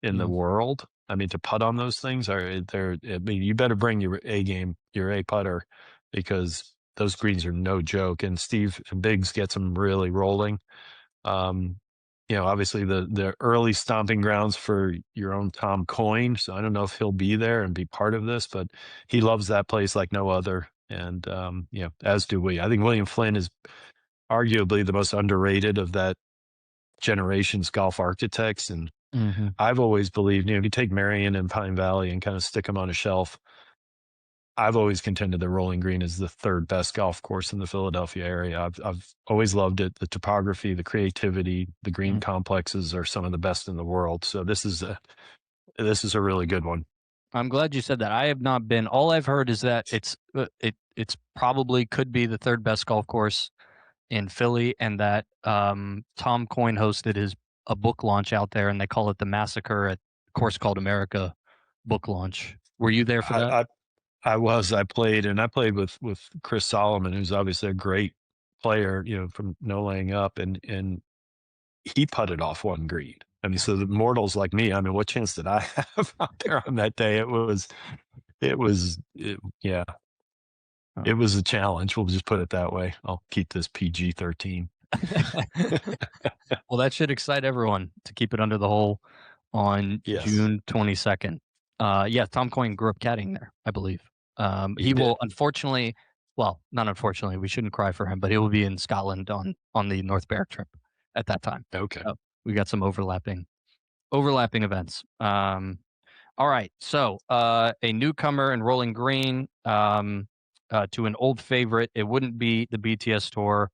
in the world. I mean, to putt on those things you better bring your A game, your A putter, because those greens are no joke. And Steve Biggs gets them really rolling. Obviously the early stomping grounds for your own Tom Coyne. So I don't know if he'll be there and be part of this, but he loves that place like no other. And, as do we. I think William Flynn is arguably the most underrated of that generation's golf architects. And I've always believed, if you take Marion and Pine Valley and kind of stick them on a shelf, I've always contended that Rolling Green is the third best golf course in the Philadelphia area. I've always loved it. The topography, the creativity, the green complexes are some of the best in the world. So this is a really good one. I'm glad you said that. I have not been. All I've heard is that it's probably could be the third best golf course in Philly, and that Tom Coyne hosted a book launch out there, and they call it the Massacre at a course called America book launch. Were you there for that? I played with Chris Solomon, who's obviously a great player, from no laying up, and he putted off one green. I mean, so the mortals like me, I mean, what chance did I have out there on that day? It was a challenge. We'll just put it that way. I'll keep this PG-13. Well, that should excite everyone to keep it under the hole on June 22nd. Tom Coyne grew up caddying there, I believe. He will unfortunately, well, not unfortunately, we shouldn't cry for him, but he will be in Scotland on the North Berwick trip at that time. Okay. So we got some overlapping events. All right. So a newcomer in Rolling Green to an old favorite. It wouldn't be the BTS Tour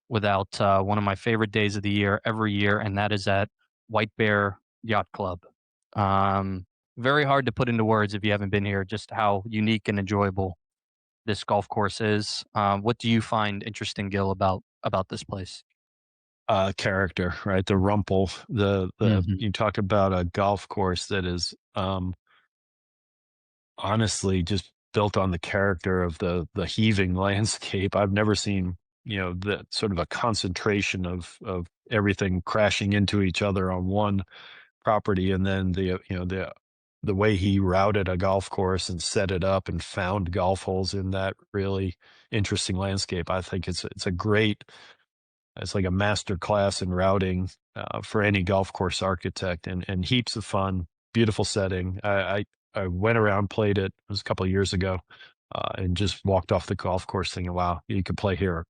without one of my favorite days of the year every year, and that is at White Bear Yacht Club. Very hard to put into words if you haven't been here, just how unique and enjoyable this golf course is. What do you find interesting, Gil, about this place? Character, right? The rumple, you talk about a golf course that is honestly just built on the character of the heaving landscape. I've never seen, that sort of a concentration of everything crashing into each other on one property. And then the way he routed a golf course and set it up and found golf holes in that really interesting landscape. I think it's like a master class in routing for any golf course architect, and heaps of fun, beautiful setting. I went around, played it was a couple of years ago, and just walked off the golf course thinking, wow, you could play here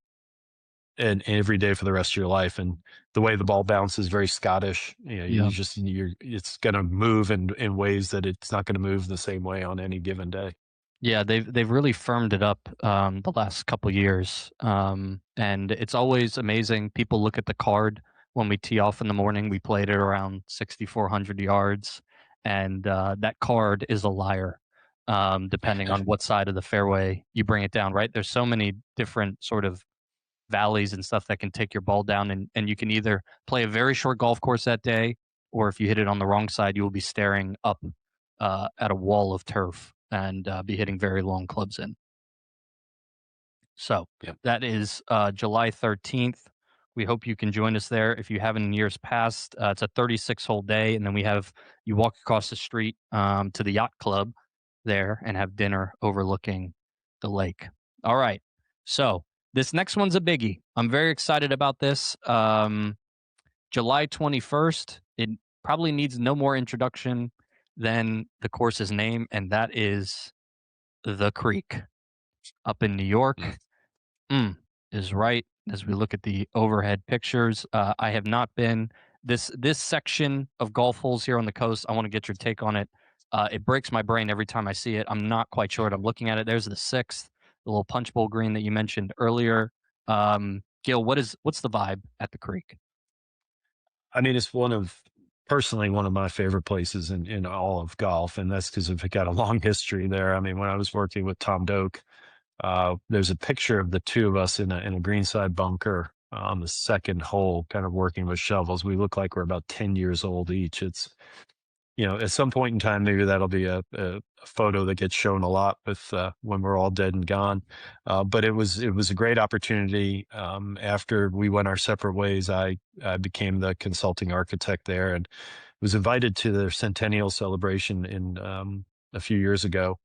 and every day for the rest of your life. And the way the ball bounces, very Scottish. It's going to move in ways that it's not going to move the same way on any given day. Yeah, they've really firmed it up the last couple years, and it's always amazing. People look at the card when we tee off in the morning. We played it around 6,400 yards, and that card is a liar, depending on what side of the fairway you bring it down. Right? There's so many different sort of valleys and stuff that can take your ball down, and you can either play a very short golf course that day, or if you hit it on the wrong side, you will be staring up at a wall of turf and be hitting very long clubs in. So that is July 13th. We hope you can join us there. If you haven't in years past, it's a 36-hole day, and then you walk across the street to the yacht club there and have dinner overlooking the lake. All right. So this next one's a biggie. I'm very excited about this. July 21st. It probably needs no more introduction than the course's name, and that is the Creek up in New York. Is right as we look at the overhead pictures. I have not been this section of golf holes here on the coast. I want to get your take on it. It breaks my brain every time I see it. I'm not quite sure what I'm looking at it. There's the sixth, the little punch bowl green that you mentioned earlier. Gil, what's the vibe at the Creek? I mean, it's personally one of my favorite places in all of golf, and that's because we've got a long history there. I mean, when I was working with Tom Doak, there's a picture of the two of us in a greenside bunker on the second hole, kind of working with shovels. We look like we're about 10 years old each. It's, at some point in time, maybe that'll be a photo that gets shown a lot with when we're all dead and gone. But it was a great opportunity. After we went our separate ways, I became the consulting architect there and was invited to their centennial celebration in a few years ago,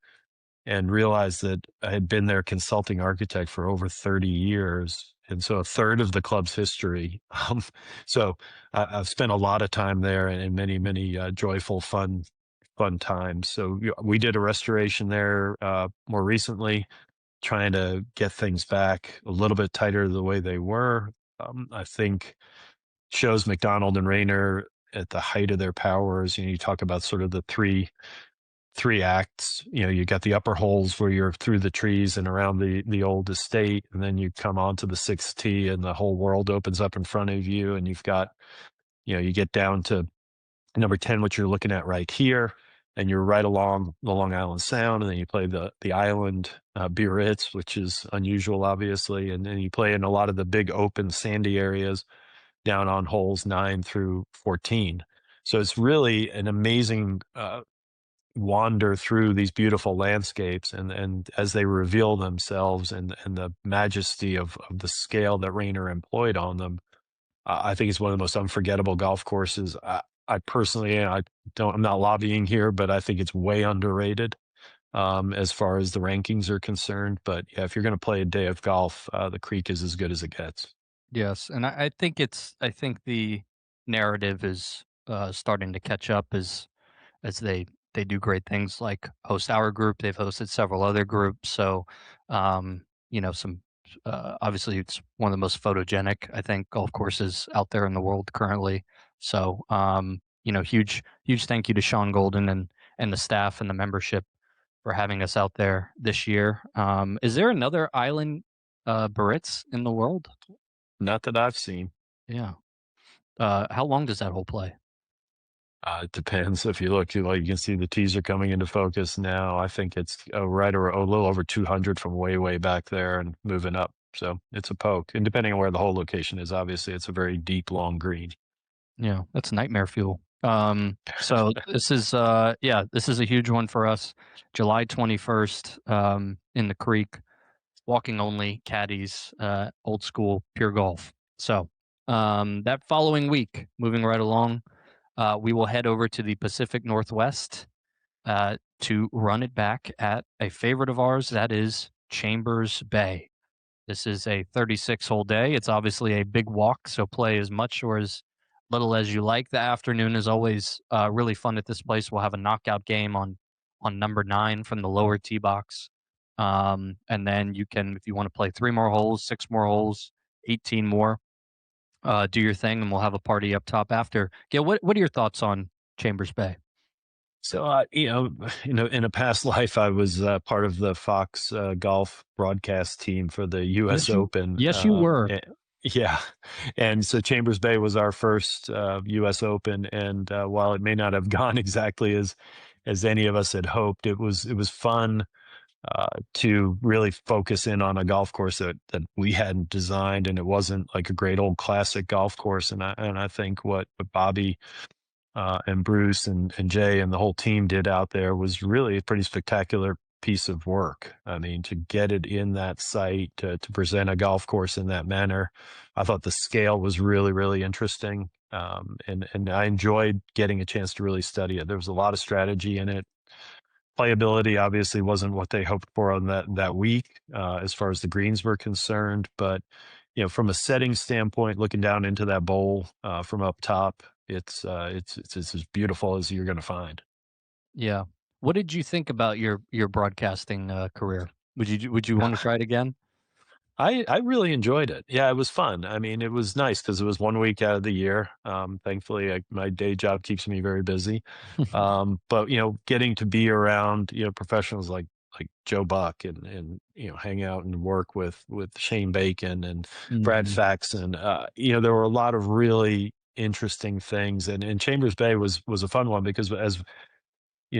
and realized that I had been their consulting architect for over 30 years. And so a third of the club's history. So I've spent a lot of time there and many, many joyful, fun times. So we did a restoration there more recently, trying to get things back a little bit tighter the way they were. I think shows McDonald and Rayner at the height of their powers. You talk about sort of the three acts. You got the upper holes where you're through the trees and around the old estate, and then you come onto the sixth tee and the whole world opens up in front of you, and you've got, you get down to number 10, which you're looking at right here, and you're right along the Long Island Sound, and then you play the island Biarritz, which is unusual, obviously, and then you play in a lot of the big open sandy areas down on holes 9 through 14. So it's really an amazing wander through these beautiful landscapes, and as they reveal themselves and the majesty of the scale that Rayner employed on them, I think it's one of the most unforgettable golf courses. I personally, I'm not lobbying here, but I think it's way underrated as far as the rankings are concerned. But yeah, if you're going to play a day of golf, the Creek is as good as it gets. Yes, and I think the narrative is starting to catch up as they do great things like host our group. They've hosted several other groups. So, some obviously it's one of the most photogenic, I think, golf courses out there in the world currently. So, huge thank you to Sean Golden and the staff and the membership for having us out there this year. Is there another island Biarritz in the world? Not that I've seen. Yeah. How long does that hole play? It depends. If you look, you can see the teaser coming into focus now. I think it's right or a little over 200 from way back there and moving up. So it's a poke. And depending on where the whole location is, obviously it's a very deep, long green. Yeah, that's nightmare fuel. So this is this is a huge one for us. July 21st, in the Creek, walking only, caddies, old school, pure golf. So that following week, moving right along, we will head over to the Pacific Northwest to run it back at a favorite of ours, that is Chambers Bay. This is a 36-hole day. It's obviously a big walk, so play as much or as little as you like. The afternoon is always really fun at this place. We'll have a knockout game on number 9 from the lower tee box. And then you can, if you want to play 3 more holes, 6 more holes, 18 more, do your thing, and we'll have a party up top after. Gil, what are your thoughts on Chambers Bay? So, in a past life, I was part of the Fox golf broadcast team for the U.S. Open. Yes, you were. Yeah. And so Chambers Bay was our first U.S. Open. And while it may not have gone exactly as any of us had hoped, it was fun to really focus in on a golf course that we hadn't designed. And it wasn't like a great old classic golf course. And I think what Bobby and Bruce and Jay and the whole team did out there was really a pretty spectacular piece of work. I mean, to get it in that site, to present a golf course in that manner, I thought the scale was really interesting. And I enjoyed getting a chance to really study it. There was a lot of strategy in it, playability obviously wasn't what they hoped for on that week, as far as the greens were concerned. But from a setting standpoint, looking down into that bowl from up top, it's as beautiful as you're going to find. Yeah. What did you think about your broadcasting career? Would you want to try it again? I really enjoyed it. Yeah, it was fun. I mean, it was nice because it was 1 week out of the year. Thankfully, my day job keeps me very busy. But getting to be around professionals like Joe Buck and hang out and work with Shane Bacon and Brad Mhm. Faxon. There were a lot of really interesting things, and Chambers Bay was a fun one because as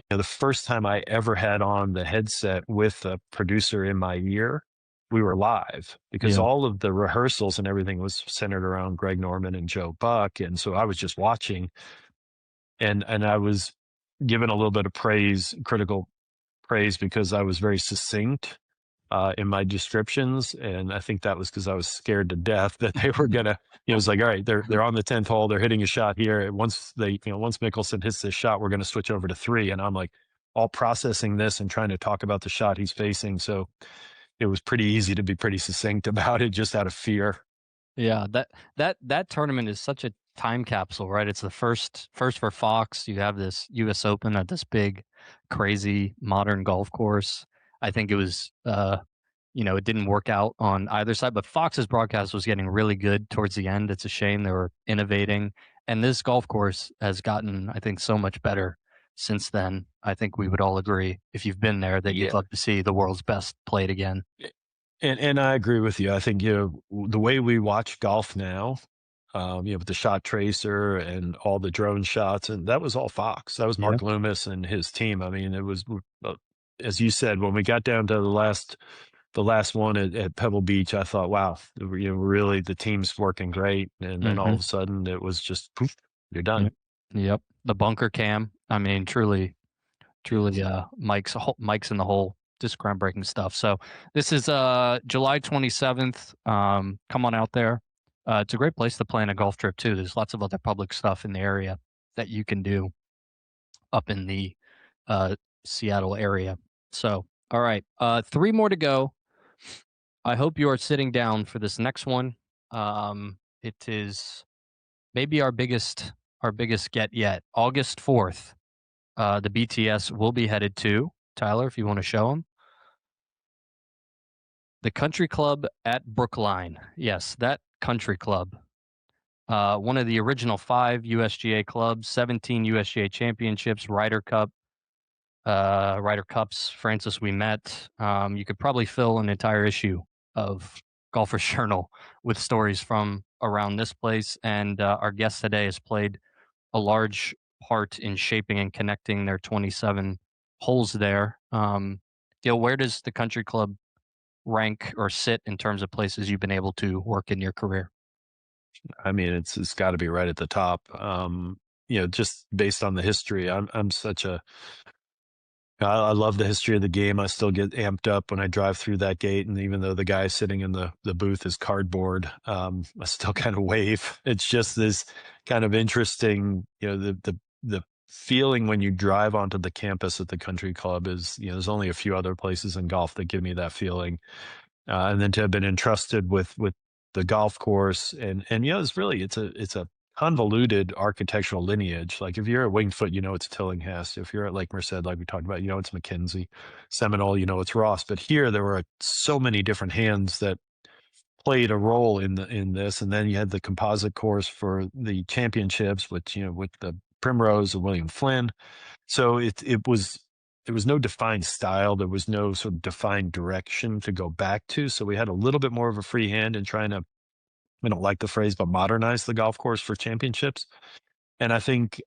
the first time I ever had on the headset with a producer in my ear, we were live because Yeah. all of the rehearsals and everything was centered around Greg Norman and Joe Buck. And so I was just watching, and I was given a little bit of critical praise, because I was very succinct in my descriptions. And I think that was because I was scared to death that they were gonna, it's like, all right, they're on the 10th hole, they're hitting a shot here. Once Mickelson hits this shot, we're gonna switch over to 3. And I'm like all processing this and trying to talk about the shot he's facing. So it was pretty easy to be pretty succinct about it, just out of fear. Yeah, that tournament is such a time capsule, right? It's the first for Fox. You have this U.S. Open at this big, crazy modern golf course. I think it was, it didn't work out on either side, but Fox's broadcast was getting really good towards the end. It's a shame they were innovating, and this golf course has gotten, I think, so much better since then. I think we would all agree, if you've been there, that you'd Yeah. love to see the world's best played again. And I agree with you. I think the way we watch golf now, with the shot tracer and all the drone shots, and that was all Fox. That was Yeah. Mark Loomis and his team. I mean, it was, as you said, when we got down to the last one at Pebble Beach, I thought, wow, really the team's working great. And then all Hmm. of a sudden, it was just poof, you're done. Yep. Yep. The bunker cam. I mean, truly, Mike's in the hole. Just groundbreaking stuff. So this is July 27th. Come on out there. It's a great place to plan a golf trip too. There's lots of other public stuff in the area that you can do up in the uh, Seattle area. So, all right, 3 more to go. I hope you are sitting down for this next one. It is maybe our biggest get yet. August 4th. The BTS will be headed to Tyler, if you want to show them. The Country Club at Brookline. Yes, that country club. One of the original 5 USGA clubs, 17 USGA championships, Ryder Cups, Francis We Met. You could probably fill an entire issue of Golfer's Journal with stories from around this place. And our guest today has played a large part in shaping and connecting their 27 holes there. Gil, where does the country club rank or sit in terms of places you've been able to work in your career? I mean, it's got to be right at the top. Just based on the history, I'm such a I love the history of the game. I still get amped up when I drive through that gate, and even though the guy sitting in the booth is cardboard, I still kind of wave. It's just this kind of interesting, the feeling when you drive onto the campus at the country club is, there's only a few other places in golf that give me that feeling. And then to have been entrusted with the golf course, and it's a convoluted architectural lineage. Like if you're at Winged Foot, it's Tillinghast. If you're at Lake Merced, like we talked about, it's McKenzie. Seminole, it's Ross. But here there were so many different hands that played a role in this. And then you had the composite course for the championships, which with the Primrose and William Flynn. So there was no defined style. There was no sort of defined direction to go back to. So we had a little bit more of a free hand in trying to, I don't like the phrase, but modernize the golf course for championships. And I think,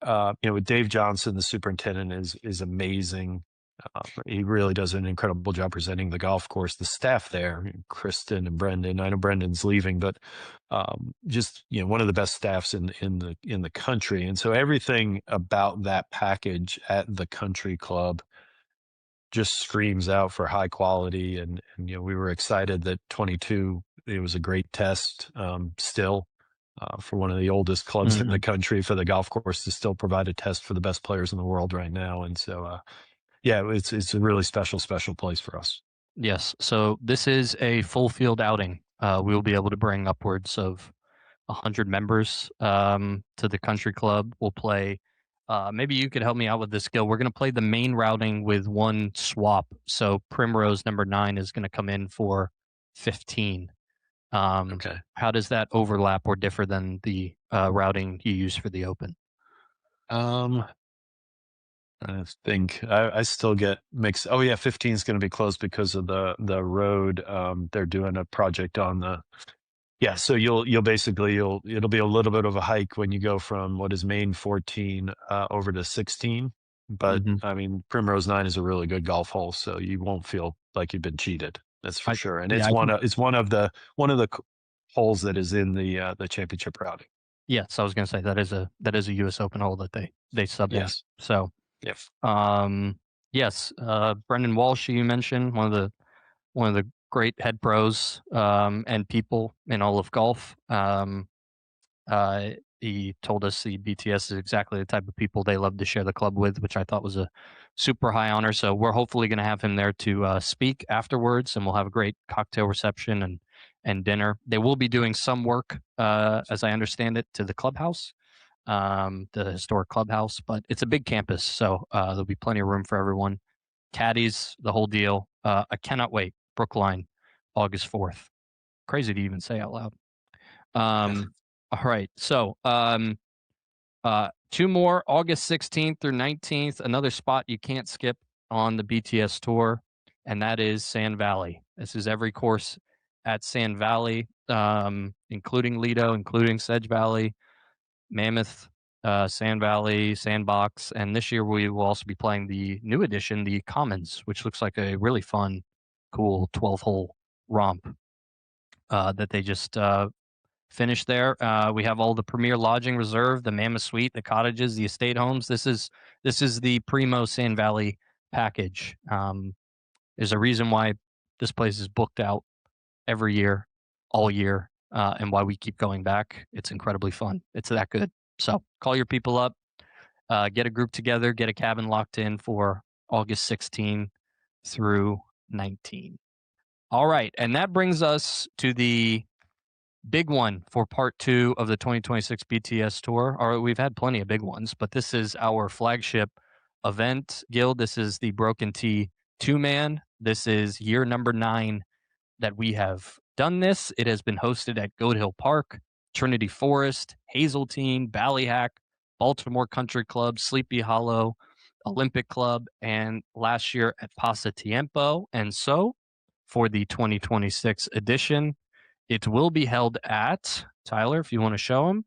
with Dave Johnson, the superintendent is amazing. He really does an incredible job presenting the golf course. The staff there, Kristen and Brendan. I know Brendan's leaving, but just one of the best staffs in the country. And so everything about that package at the country club just screams out for high quality. And we were excited that 22, it was a great test still for one of the oldest clubs in the Mhm. country, for the golf course to still provide a test for the best players in the world right now. And so Yeah, it's a really special place for us. Yes. So this is a full field outing. We will be able to bring upwards of 100 members to the country club. We'll play. Maybe you could help me out with this, Gil. We're going to play the main routing with one swap. So Primrose number 9 is going to come in for 15. Okay. How does that overlap or differ than the routing you use for the Open? Um, I think I still get mixed. Oh yeah, 15 is going to be closed because of the road. They're doing a project on the. Yeah, so you'll basically it'll be a little bit of a hike when you go from what is Main 14 over to 16. But Mm-hmm. I mean, Primrose 9 is a really good golf hole, so you won't feel like you've been cheated. That's for sure. And Yeah, it's I think. one of the holes that is in the championship routing. Yes, I was going to say that is a U.S. Open hole that they sub in. Yes. So, Yes. yes, Brendan Walsh, you mentioned one of the great head pros and people in all of golf. Uh, he told us the BTS is exactly the type of people they love to share the club with, which I thought was a super high honor. So we're hopefully going to have him there to speak afterwards, and we'll have a great cocktail reception and dinner. They will be doing some work, as I understand it, to the clubhouse, the historic clubhouse, but it's a big campus, so there'll be plenty of room for everyone. Caddies, the whole deal. I cannot wait. Brookline, August 4th. Crazy to even say out loud. Yeah. All right. So, two more, August 16th through 19th. Another spot you can't skip on the BTS tour, and that is Sand Valley. This is every course at Sand Valley, including Lido, including Sedge Valley, Mammoth, Sand Valley, Sandbox, and this year we will also be playing the new edition, the Commons, which looks like a really fun, cool 12-hole romp that they just finished there. We have all the premier lodging reserve, the Mammoth Suite, the cottages, the estate homes. This is the primo Sand Valley package. There's a reason why this place is booked out every year, all year, and why we keep going back. It's incredibly fun. It's that good. So call your people up, get a group together, get a cabin locked in for August 16 through 19. All right, and that brings us to the big one for part 2 of the 2026 BTS tour. All right, we've had plenty of big ones, but this is our flagship event, Gil. This is the Broken T 2-man. This is year number 9 that we have done this. It has been hosted at Goat Hill Park, Trinity Forest, Hazeltine, Ballyhack, Baltimore Country Club, Sleepy Hollow, Olympic Club, and last year at Pasatiempo. And so for the 2026 edition, it will be held at, Tyler, if you want to show him,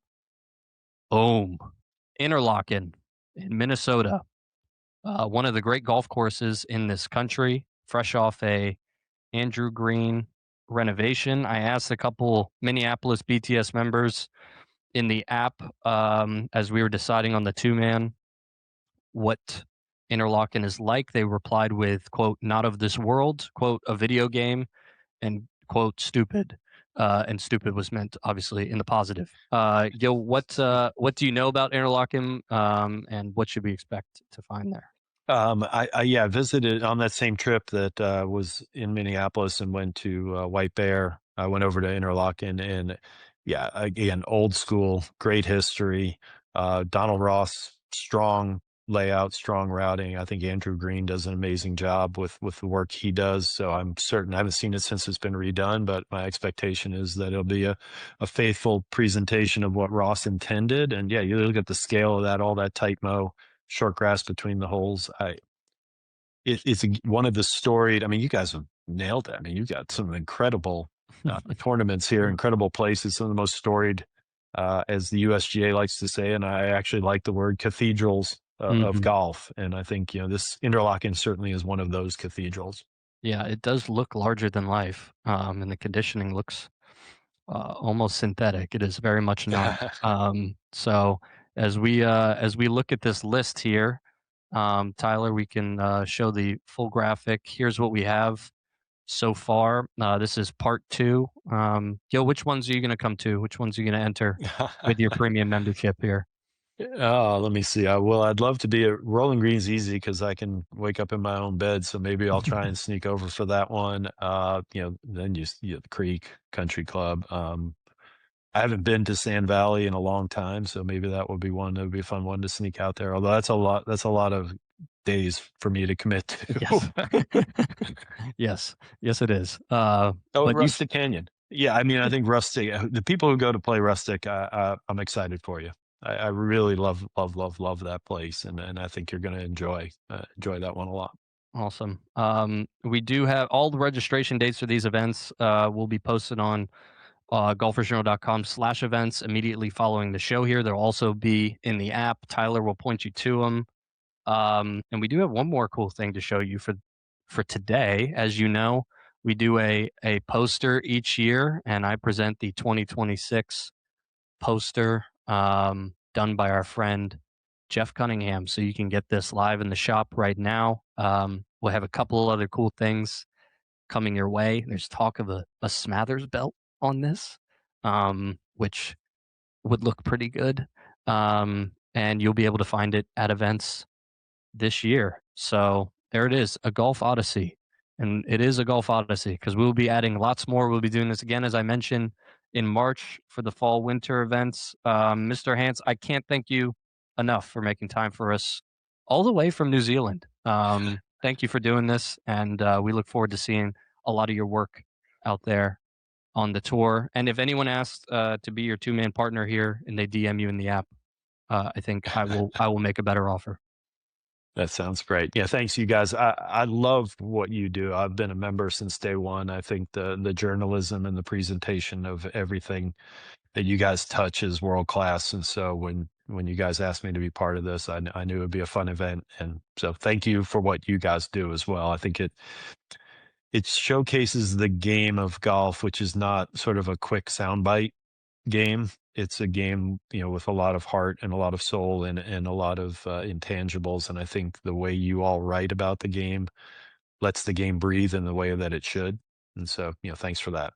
boom, Interlachen in Minnesota. One of the great golf courses in this country, fresh off a Andrew Green renovation. I asked a couple Minneapolis BTS members in the app as we were deciding on the 2-man what Interlachen is like. They replied with, quote, not of this world, quote, a video game, and quote, stupid. And stupid was meant obviously in the positive. Gil, what do you know about Interlachen, and what should we expect to find there? I visited on that same trip that was in Minneapolis and went to White Bear. I went over to Interlachen and yeah, again, old school, great history. Donald Ross, strong layout, strong routing. I think Andrew Green does an amazing job with the work he does. So I'm certain I haven't seen it since it's been redone, but my expectation is that it'll be a faithful presentation of what Ross intended. And yeah, you look at the scale of that, all that tight mow, short grass between the holes. It's one of the storied. I mean, you guys have nailed it. I mean, you got some incredible tournaments here, incredible places, some of the most storied, as the USGA likes to say, and I actually like the word cathedrals of golf. And I think this Interlachen certainly is one of those cathedrals. Yeah, it does look larger than life, and the conditioning looks almost synthetic. It is very much not. So as we look at this list here, Tyler, we can show the full graphic. Here's what we have so far. This is part 2. Gil, which ones are you going to come to? Which ones are you going to enter with your premium membership here? Let me see. Well, I'd love to be at Rolling Green's easy because I can wake up in my own bed. So maybe I'll try and sneak over for that one. Then the Creek Country Club. I haven't been to Sand Valley in a long time, so maybe that would be one. That would be a fun one to sneak out there. Although that's a lot. That's a lot of days for me to commit Yes. to. Yes, it is. Oh, But you, Rustic Canyon. Yeah, I mean, I think Rustic. The people who go to play Rustic, I'm excited for you. I really love that place, and I think you're going to enjoy that one a lot. awesome. We do have all the registration dates for these events. Will be posted on golfersjournal.com/events immediately following the show here. They'll also be in the app. Tyler will point you to them. And we do have one more cool thing to show you for today. As you know, we do a poster each year, and I present the 2026 poster done by our friend Jeff Cunningham. So you can get this live in the shop right now. We'll have a couple of other cool things coming your way. There's talk of a Smathers belt on this, which would look pretty good. And you'll be able to find it at events this year. So there it is, a golf odyssey. And it is a golf odyssey because we'll be adding lots more. We'll be doing this again, as I mentioned, in March for the fall winter events. Mr. Hanse, I can't thank you enough for making time for us all the way from New Zealand. Thank you for doing this. And we look forward to seeing a lot of your work out there on the tour. And if anyone asks to be your two-man partner here and they DM you in the app, I think I will make a better offer. That sounds great. Yeah, thanks, you guys. I love what you do. I've been a member since day one. I think the journalism and the presentation of everything that you guys touch is world class. And so when you guys asked me to be part of this, I knew it would be a fun event. And so thank you for what you guys do as well. I think it showcases the game of golf, which is not sort of a quick soundbite game. It's a game, with a lot of heart and a lot of soul and a lot of intangibles. And I think the way you all write about the game lets the game breathe in the way that it should. And so, thanks for that.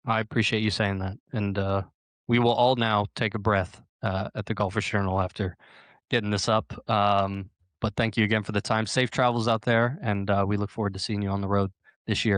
I appreciate you saying that. And we will all now take a breath at the Golfers Journal after getting this up. But thank you again for the time. Safe travels out there. And we look forward to seeing you on the road this year.